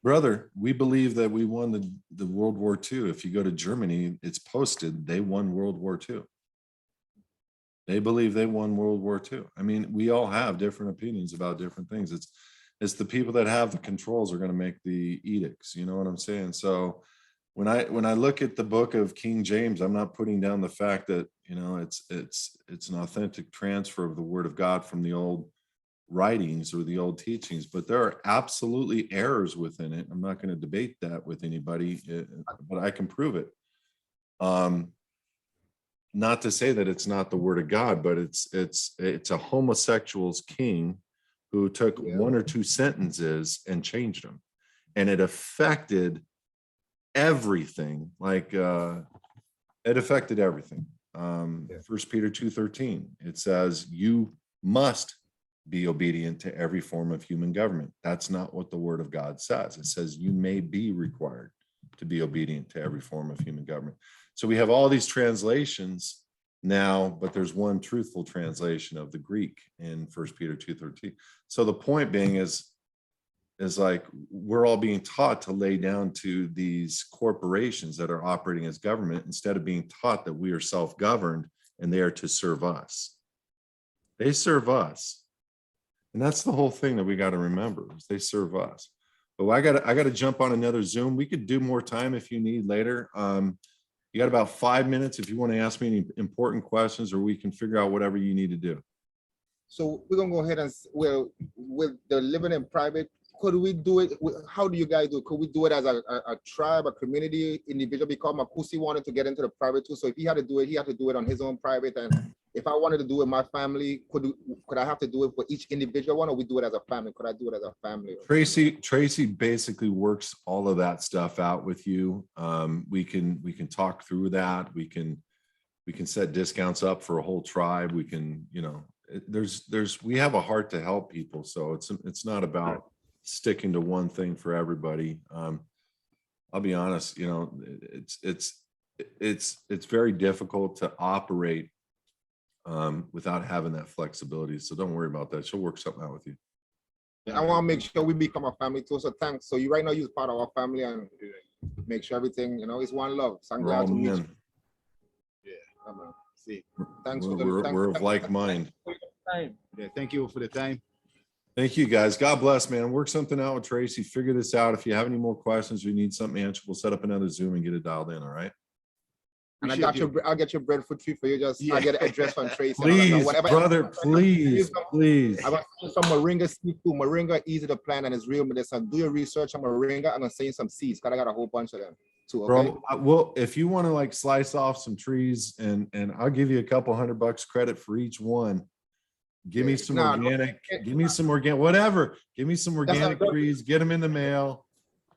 Brother, we believe that we won the World War II. If you go to Germany, it's posted, they won World War II. They believe they won World War II. I mean, we all have different opinions about different things. It's the people that have the controls are going to make the edicts. You know what I'm saying? So when I look at the book of King James, I'm not putting down the fact that, you know, it's an authentic transfer of the word of God from the old writings or the old teachings, but there are absolutely errors within it. I'm not going to debate that with anybody, but I can prove it. Not to say that it's not the word of God, but it's a homosexual's king who took one or two sentences and changed them, and it affected everything. Like it affected everything. 1 Peter 2:13, it says you must be obedient to every form of human government. That's not what the word of God says. It says you may be required to be obedient to every form of human government. So we have all these translations now, but there's one truthful translation of the Greek in 1 Peter 2:13. So the point being is like we're all being taught to lay down to these corporations that are operating as government instead of being taught that we are self-governed and they are to serve us. They serve us. And that's the whole thing that we got to remember is they serve us. But I got to jump on another Zoom. We could do more time if you need later. You got about 5 minutes if you want to ask me any important questions, or we can figure out whatever you need to do. So we're gonna go ahead and with the living in private, could we do it? How do you guys do it? Could we do it as a tribe, a community, individual? Because Makusi wanted to get into the private too. So if he had to do it, he had to do it on his own private. And if I wanted to do it my family, could I have to do it for each individual one, or we do it as a family? Could I do it as a family? Tracy basically works all of that stuff out with you. We can talk through that. We can set discounts up for a whole tribe. We can, you know, we have a heart to help people. So it's not about sticking to one thing for everybody. I'll be honest, you know, it's very difficult to operate without having that flexibility. So don't worry about that. She'll work something out with you. I want to make sure we become a family too. So thanks. So you right now you're part of our family and make sure everything, you know, is one love. So I'm glad to meet you. Yeah, see. Thanks we're of like mind. Yeah, thank you for the time. Thank you guys. God bless, man. Work something out with Tracy. Figure this out. If you have any more questions or you need something answered, we'll set up another Zoom and get it dialed in. All right. And I'll get your breadfruit tree for you. I'll get an address from Tracy. Please, brother, please. I got some moringa seed too. Moringa easy to plant and it's real medicine. Do your research on moringa. I'm gonna send you some seeds because I got a whole bunch of them too. Okay. Bro, well, if you want to like slice off some trees and I'll give you a couple $100 credit for each one. Give me some organic, give me some organic, whatever. Give me some organic trees, get them in the mail,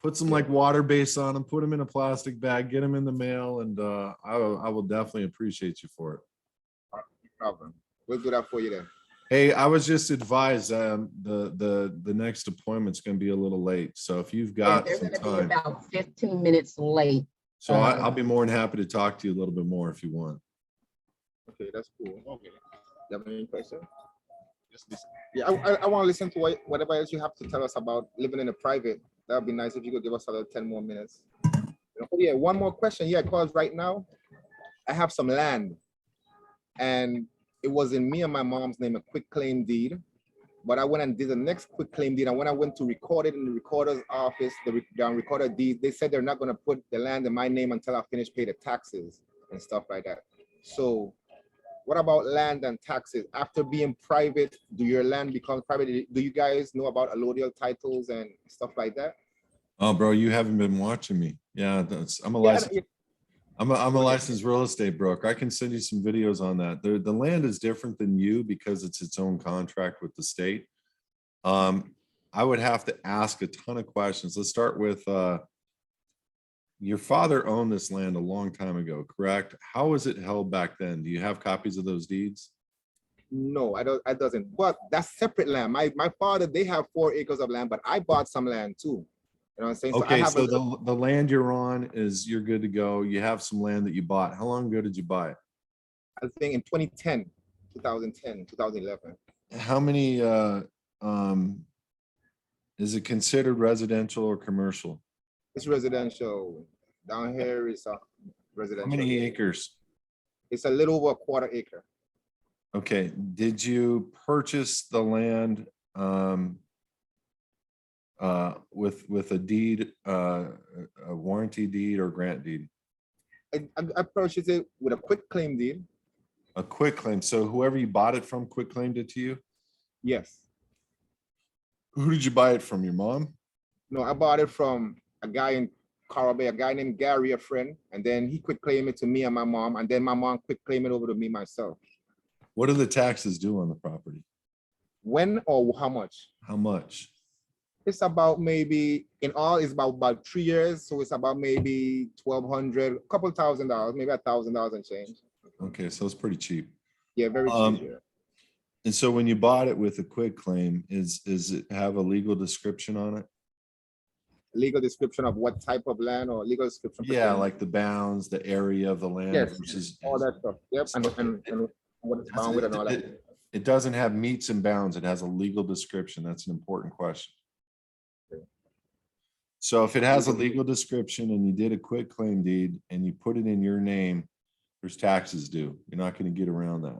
put some like water base on them, put them in a plastic bag, get them in the mail, and I will definitely appreciate you for it. No problem. We'll do that for you then. Hey, I was just advised the next appointment's going to be a little late, so if you've got some time, be about 15 minutes late. So I'll be more than happy to talk to you a little bit more if you want. Okay, that's cool. Okay, you have any questions? Yeah, I want to listen to whatever else you have to tell us about living in a private. That would be nice if you could give us another 10 more minutes. Oh, yeah, one more question. Yeah, because right now I have some land and it was in me and my mom's name, a quick claim deed. But I went and did the next quick claim deed. And when I went to record it in the recorder's office, the recorder deed, they said they're not going to put the land in my name until I finish paying the taxes and stuff like that. So what about land and taxes? After being private, do your land become private? Do you guys know about allodial titles and stuff like that? Oh, bro, you haven't been watching me. Yeah, I'm a licensed real estate broker. I can send you some videos on that. The land is different than you because it's its own contract with the state. I would have to ask a ton of questions. Let's start with your father owned this land a long time ago, correct? How was it held back then? Do you have copies of those deeds? No, I doesn't. But that's separate land. My father, they have 4 acres of land, but I bought some land too. You know what I'm saying? Okay, so the land you're on you're good to go. You have some land that you bought. How long ago did you buy it? I think in 2010. 2010, 2011. How many, is it considered residential or commercial? It's residential. Down here is How residential. many acres? It's a little over a quarter acre. Okay, did you purchase the land with a deed, a warranty deed or grant deed? I purchased it with a quick claim deed. A quick claim. So whoever you bought it from quick claimed it to you? Yes. Who did you buy it from? Your mom? No, I bought it from a guy in Coral Bay, a guy named Gary, a friend, and then he quick claimed it to me and my mom, and then my mom quick claimed it over to me myself. What do the taxes do on the property? When or how much? How much? It's about maybe in all it's about 3 years, so it's about maybe $1,200, a couple $1,000, maybe $1,000 and change. Okay, so it's pretty cheap. Yeah, very cheap. Yeah. And so when you bought it with a quick claim, is it have a legal description on it? Legal description of what type of land or legal description? Yeah, like the bounds, the area of the land Yes, versus. all that stuff. Yep, and what it's bound with and all that. It doesn't have meets and bounds. It has a legal description. That's an important question. Okay. So if it has a legal description and you did a quick claim deed and you put it in your name, there's taxes due. You're not going to get around that.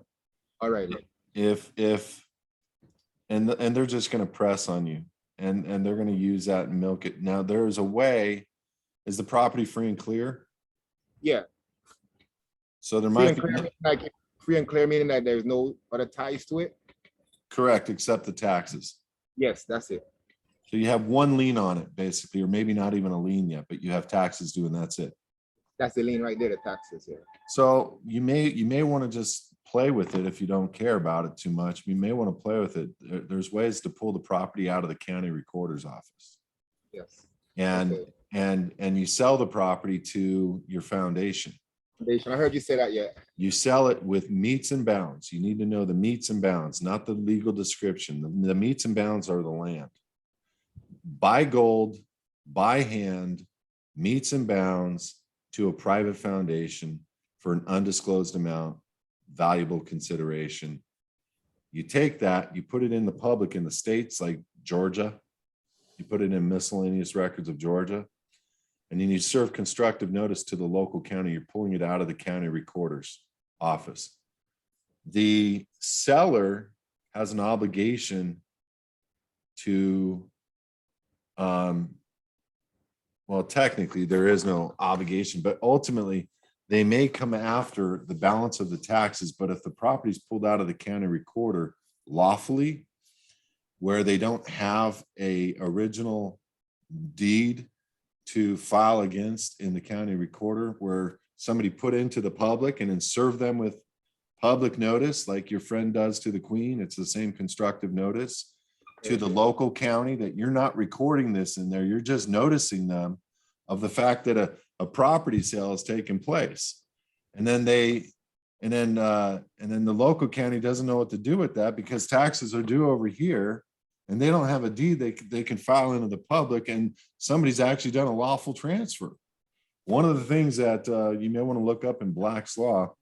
All right. And they're just going to press on you and they're going to use that and milk it. Now there's a way. Is the property free and clear? Yeah. So there Free might and be. clear, like free and clear meaning that there's no other ties to it. Correct, except the taxes. Yes, that's it. So you have one lien on it basically, or maybe not even a lien yet, but you have taxes due and that's it. That's the lien right there, the taxes. Yeah. So you may want to just play with it if you don't care about it too much. You may want to play with it. There's ways to pull the property out of the county recorder's office. Yes. And Okay. and you sell the property to your foundation. I heard you say that. Yeah. You sell it with meets and bounds. You need to know the meets and bounds, not the legal description. The meets and bounds are the land. Buy gold, buy hand, meets and bounds to a private foundation for an undisclosed amount, valuable consideration. You take that, you put it in the public in the states like Georgia, you put it in miscellaneous records of Georgia, and then you serve constructive notice to the local county. You're pulling it out of the county recorder's office. The seller has an obligation to, well, technically there is no obligation, but ultimately they may come after the balance of the taxes. But if the property is pulled out of the county recorder lawfully, where they don't have a original deed to file against in the county recorder, where somebody put into the public and then serve them with public notice, like your friend does to the Queen, it's the same constructive notice to the local county that you're not recording this in there. You're just noticing them of the fact that a property sale has taken place. And then the local county doesn't know what to do with that because taxes are due over here and they don't have a deed they can file into the public, and somebody's actually done a lawful transfer. One of the things that you may want to look up in Black's law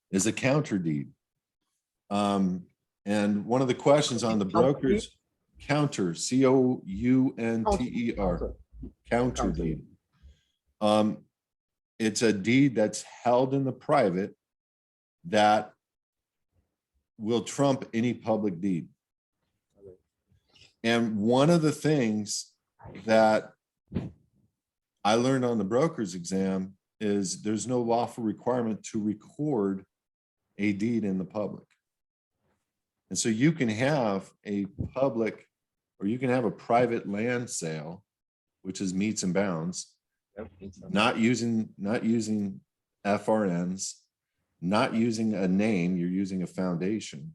is a counter deed. And one of the questions on the brokers, counter, COUNTER, counter deed. It's a deed that's held in the private that will trump any public deed. And one of the things that I learned on the broker's exam is there's no lawful requirement to record a deed in the public. And so you can have a public, or you can have a private land sale, which is meets and bounds, not using FRNs, not using a name, you're using a foundation.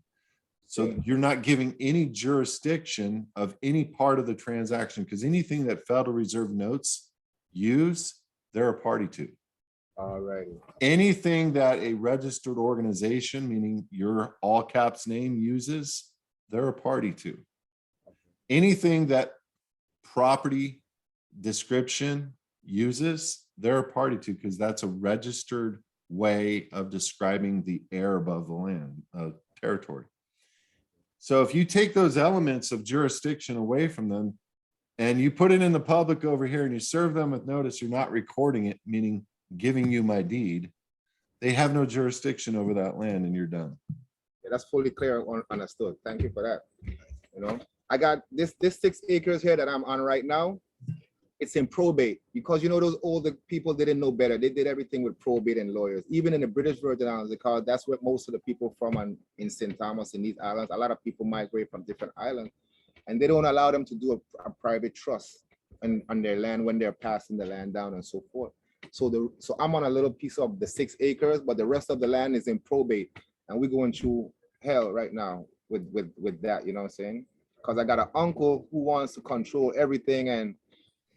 So you're not giving any jurisdiction of any part of the transaction, because anything that Federal Reserve notes use, they're a party to. All right. Anything that a registered organization, meaning your all caps name, uses, they're a party to. Anything that property description uses, they're a party to, because that's a registered way of describing the air above the land, territory. So if you take those elements of jurisdiction away from them and you put it in the public over here and you serve them with notice, you're not recording it, meaning giving you my deed, they have no jurisdiction over that land and you're done. Yeah, that's fully clear and understood. Thank you for that. You know, I got this 6 acres here that I'm on right now. It's in probate because, you know, those older people didn't know better. They did everything with probate and lawyers. Even in the British Virgin Islands, because that's where most of the people from in St. Thomas in these islands, a lot of people migrate from different islands, and they don't allow them to do a private trust on their land when they're passing the land down and so forth. So I'm on a little piece of the 6 acres, but the rest of the land is in probate, and we're going through hell right now with that. You know what I'm saying? Because I got an uncle who wants to control everything, and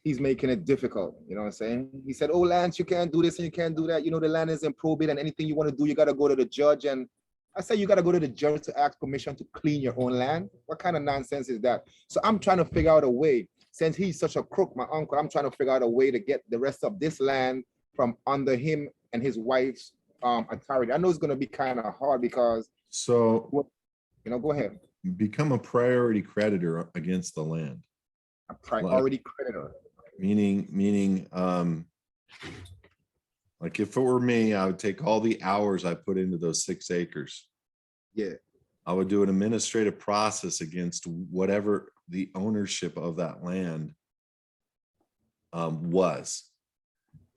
he's making it difficult. You know what I'm saying? He said, "Oh, Lance, you can't do this and you can't do that. You know, the land is in probate, and anything you want to do, you got to go to the judge." And I said, "You got to go to the judge to ask permission to clean your own land? What kind of nonsense is that?" So I'm trying to figure out a way, since he's such a crook, my uncle, I'm trying to figure out a way to get the rest of this land from under him and his wife's authority. I know it's going to be kind of hard because, so, you know, go ahead. Become a priority creditor against the land. A priority creditor. Meaning, like if it were me, I would take all the hours I put into those 6 acres. Yeah. I would do an administrative process against whatever the ownership of that land was.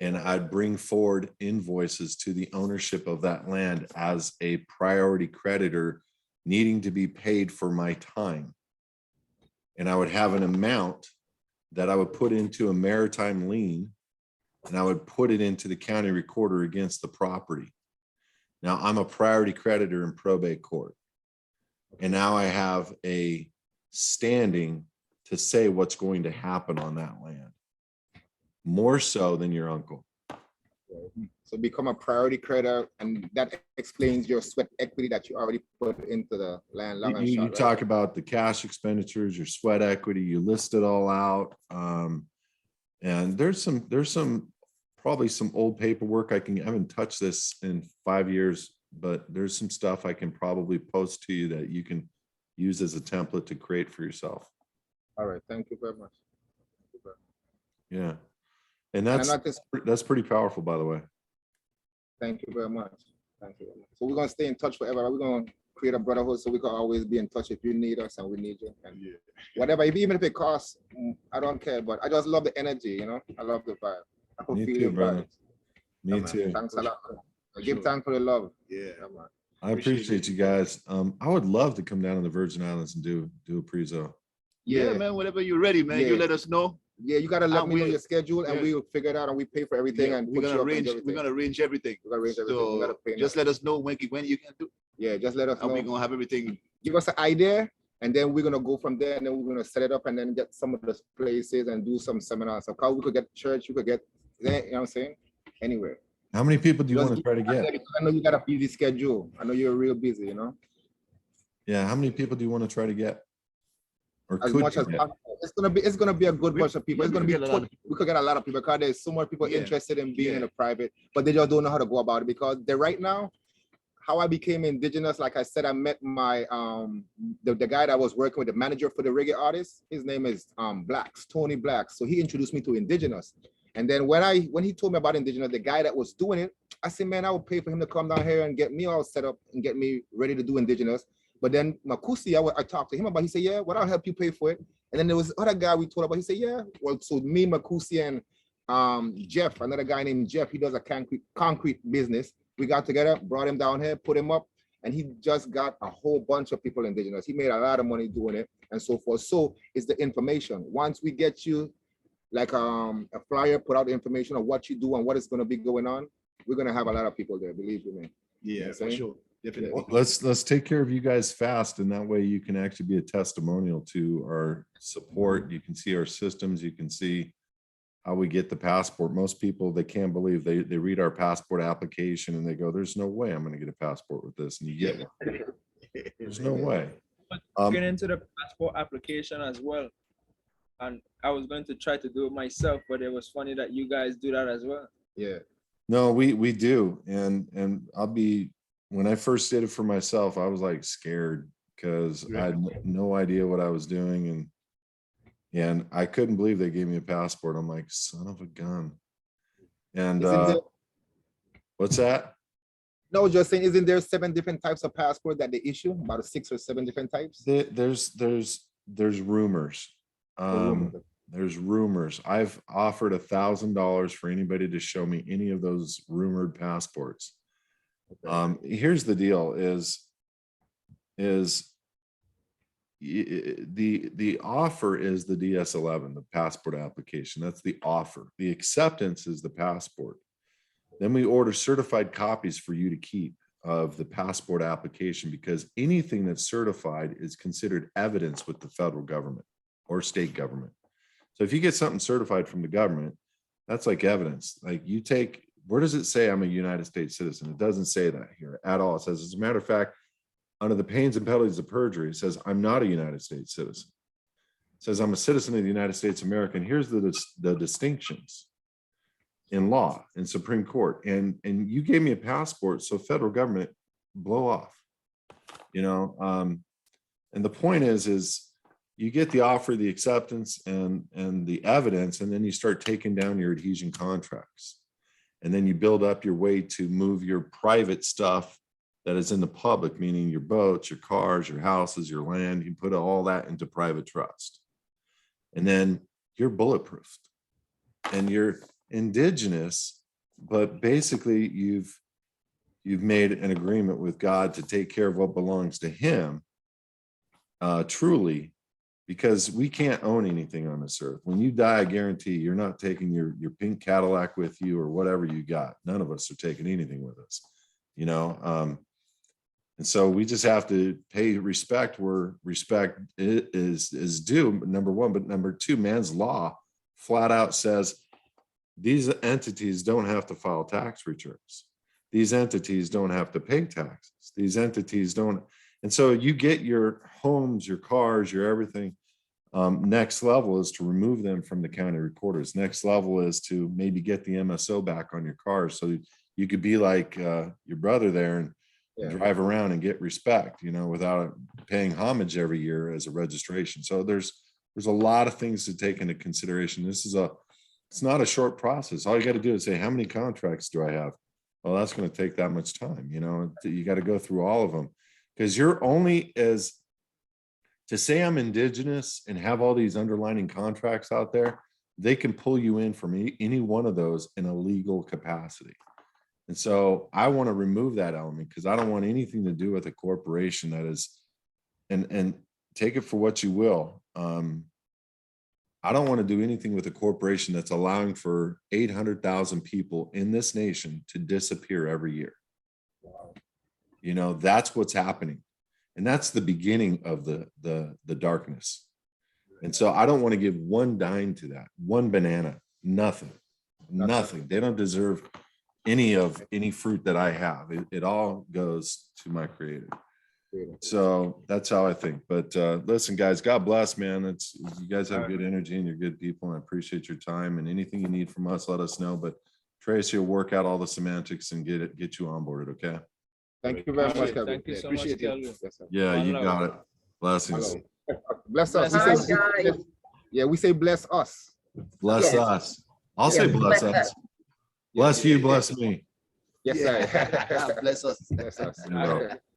And I'd bring forward invoices to the ownership of that land as a priority creditor needing to be paid for my time. And I would have an amount that I would put into a maritime lien, and I would put it into the county recorder against the property. Now I'm a priority creditor in probate court. And now I have a standing to say what's going to happen on that land, more so than your uncle. So become a priority creditor, and that explains your sweat equity that you already put into the land. Long and You short, talk right? about the cash expenditures, your sweat equity, you list it all out. And there's probably some old paperwork. I haven't touched this in 5 years, but there's some stuff I can probably post to you that you can use as a template to create for yourself. All right, thank you very much. Yeah. And And I'm not just, that's pretty powerful, by the way. thank you very much. Thank you very much. So we're gonna stay in touch forever. We're gonna create a brotherhood so we can always be in touch if you need us and we need you. And whatever, even if it costs, I don't care. But I just love the energy, you know. I love the vibe. I can Me feel too, your brother. vibes. Me Man, too. thanks a lot. Give sure. thanks for the love. Yeah. Man. I appreciate you guys. I would love to come down to the Virgin Islands and do a prezo. Yeah, man, whenever you're ready, man, you Yeah. let us know. Yeah, you gotta let And me know we- your schedule, and yeah. we will figure it out, and we pay for everything, Yeah, and we're put gonna you up and arrange. everything. We're gonna arrange everything. We're gonna arrange everything. We gotta So pay just now. let us know when you can do, Yeah, just let us and know. we're gonna have everything. Give us an idea, and then we're gonna go from there, and then we're gonna set it up, and then get some of the places and do some seminars. So, we could get church, we could get, you know what I'm saying? Anywhere. How many people do you Just want to try to get? I know you got a busy schedule. I know you're real busy, you know. Yeah, how many people do you want to try to get? Or As could much you as get? possible. It's gonna be a good bunch of people. It's gonna be we could get a lot of people because there's so much people Yeah. interested in being in Yeah. the private, but they just don't know how to go about it because they right now. How I became indigenous, like I said, I met my the guy that was working with, the manager for the reggae artist. His name is Blacks, Tony Blacks. So he introduced me to Indigenous. And then when he told me about Indigenous, the guy that was doing it, I said, man, I would pay for him to come down here and get me all set up and get me ready to do Indigenous. But then Makusi, I talked to him about, he said, yeah, well, I'll help you pay for it. And then there was other guy we told about, he said, yeah, well, so me, Makusi, and Jeff, another guy named Jeff, he does a concrete business. We got together, brought him down here, put him up, and he just got a whole bunch of people Indigenous. He made a lot of money doing it and so forth. So it's the information. Once we get you like a flyer, put out the information of what you do and what is going to be going on, we're going to have a lot of people there, believe you me. Yeah, for saying? sure. Definitely. Well, let's take care of you guys fast, and that way you can actually be a testimonial to our support. You can see our systems. You can see how we get the passport. Most people, they can't believe they read our passport application and they go, "There's no way I'm going to get a passport with this," and you get one. There's no way. Get into the passport application as well, and I was going to try to do it myself, but it was funny that you guys do that as well. Yeah. No, we do. And when I first did it for myself, I was like scared because I had no idea what I was doing. And I couldn't believe they gave me a passport. I'm like, son of a gun. And what's that? No, just saying, isn't there 7 different types of passport that they issue? About 6 or 7 different types? There's rumors. There's rumors. I've offered $1,000 for anybody to show me any of those rumored passports. Here's the deal: the offer is the DS-11, the passport application. That's the offer. The acceptance is the passport. Then we order certified copies for you to keep of the passport application, because anything that's certified is considered evidence with the federal government or state government. So if you get something certified from the government, that's like evidence. Like you take, where does it say I'm a United States citizen? It doesn't say that here at all. It says, as a matter of fact, under the pains and penalties of perjury, it says I'm not a United States citizen. It says I'm a citizen of the United States of America. And here's the distinctions in law, in Supreme Court. And you gave me a passport, so federal government, blow off. And the point is you get the offer, the acceptance, and the evidence, and then you start taking down your adhesion contracts. And then you build up your way to move your private stuff that is in the public, meaning your boats, your cars, your houses, your land. You put all that into private trust. And then you're bulletproofed. And you're indigenous, but basically you've made an agreement with God to take care of what belongs to him, truly, because we can't own anything on this earth. When you die, I guarantee you're not taking your pink Cadillac with you or whatever you got. None of us are taking anything with us, and so we just have to pay respect where respect is due, number one. But number two, man's law flat out says these entities don't have to file tax returns. These entities don't have to pay taxes. These entities don't. And so you get your homes, your cars, your everything. Next level is to remove them from the county recorders. Next level is to maybe get the MSO back on your cars, so you could be like your brother there and drive around and get respect, without paying homage every year as a registration. So there's a lot of things to take into consideration. It's not a short process. All you got to do is say, how many contracts do I have? Well, that's going to take that much time. You got to go through all of them, because you're only as to say I'm indigenous and have all these underlining contracts out there. They can pull you in from any one of those in a legal capacity. And so I want to remove that element, because I don't want anything to do with a corporation that is, and take it for what you will. I don't want to do anything with a corporation that's allowing for 800,000 people in this nation to disappear every year. That's what's happening. And that's the beginning of the darkness. And so I don't want to give one dime to that, one banana, nothing. They don't deserve any fruit that I have. It all goes to my creator. So that's how I think. But listen, guys, God bless, man. You guys have good energy and you're good people, and I appreciate your time. And anything you need from us, let us know. But Tracy will work out all the semantics and get you onboarded. Okay. Thank you very much, Kelby. Thank you so much, Kelby. Yeah, you got it. Blessings. Bless us. Bless We say bless us. Bless us. I'll say bless us. Bless you, bless me. Yes, sir. Bless us. Bless us. You know.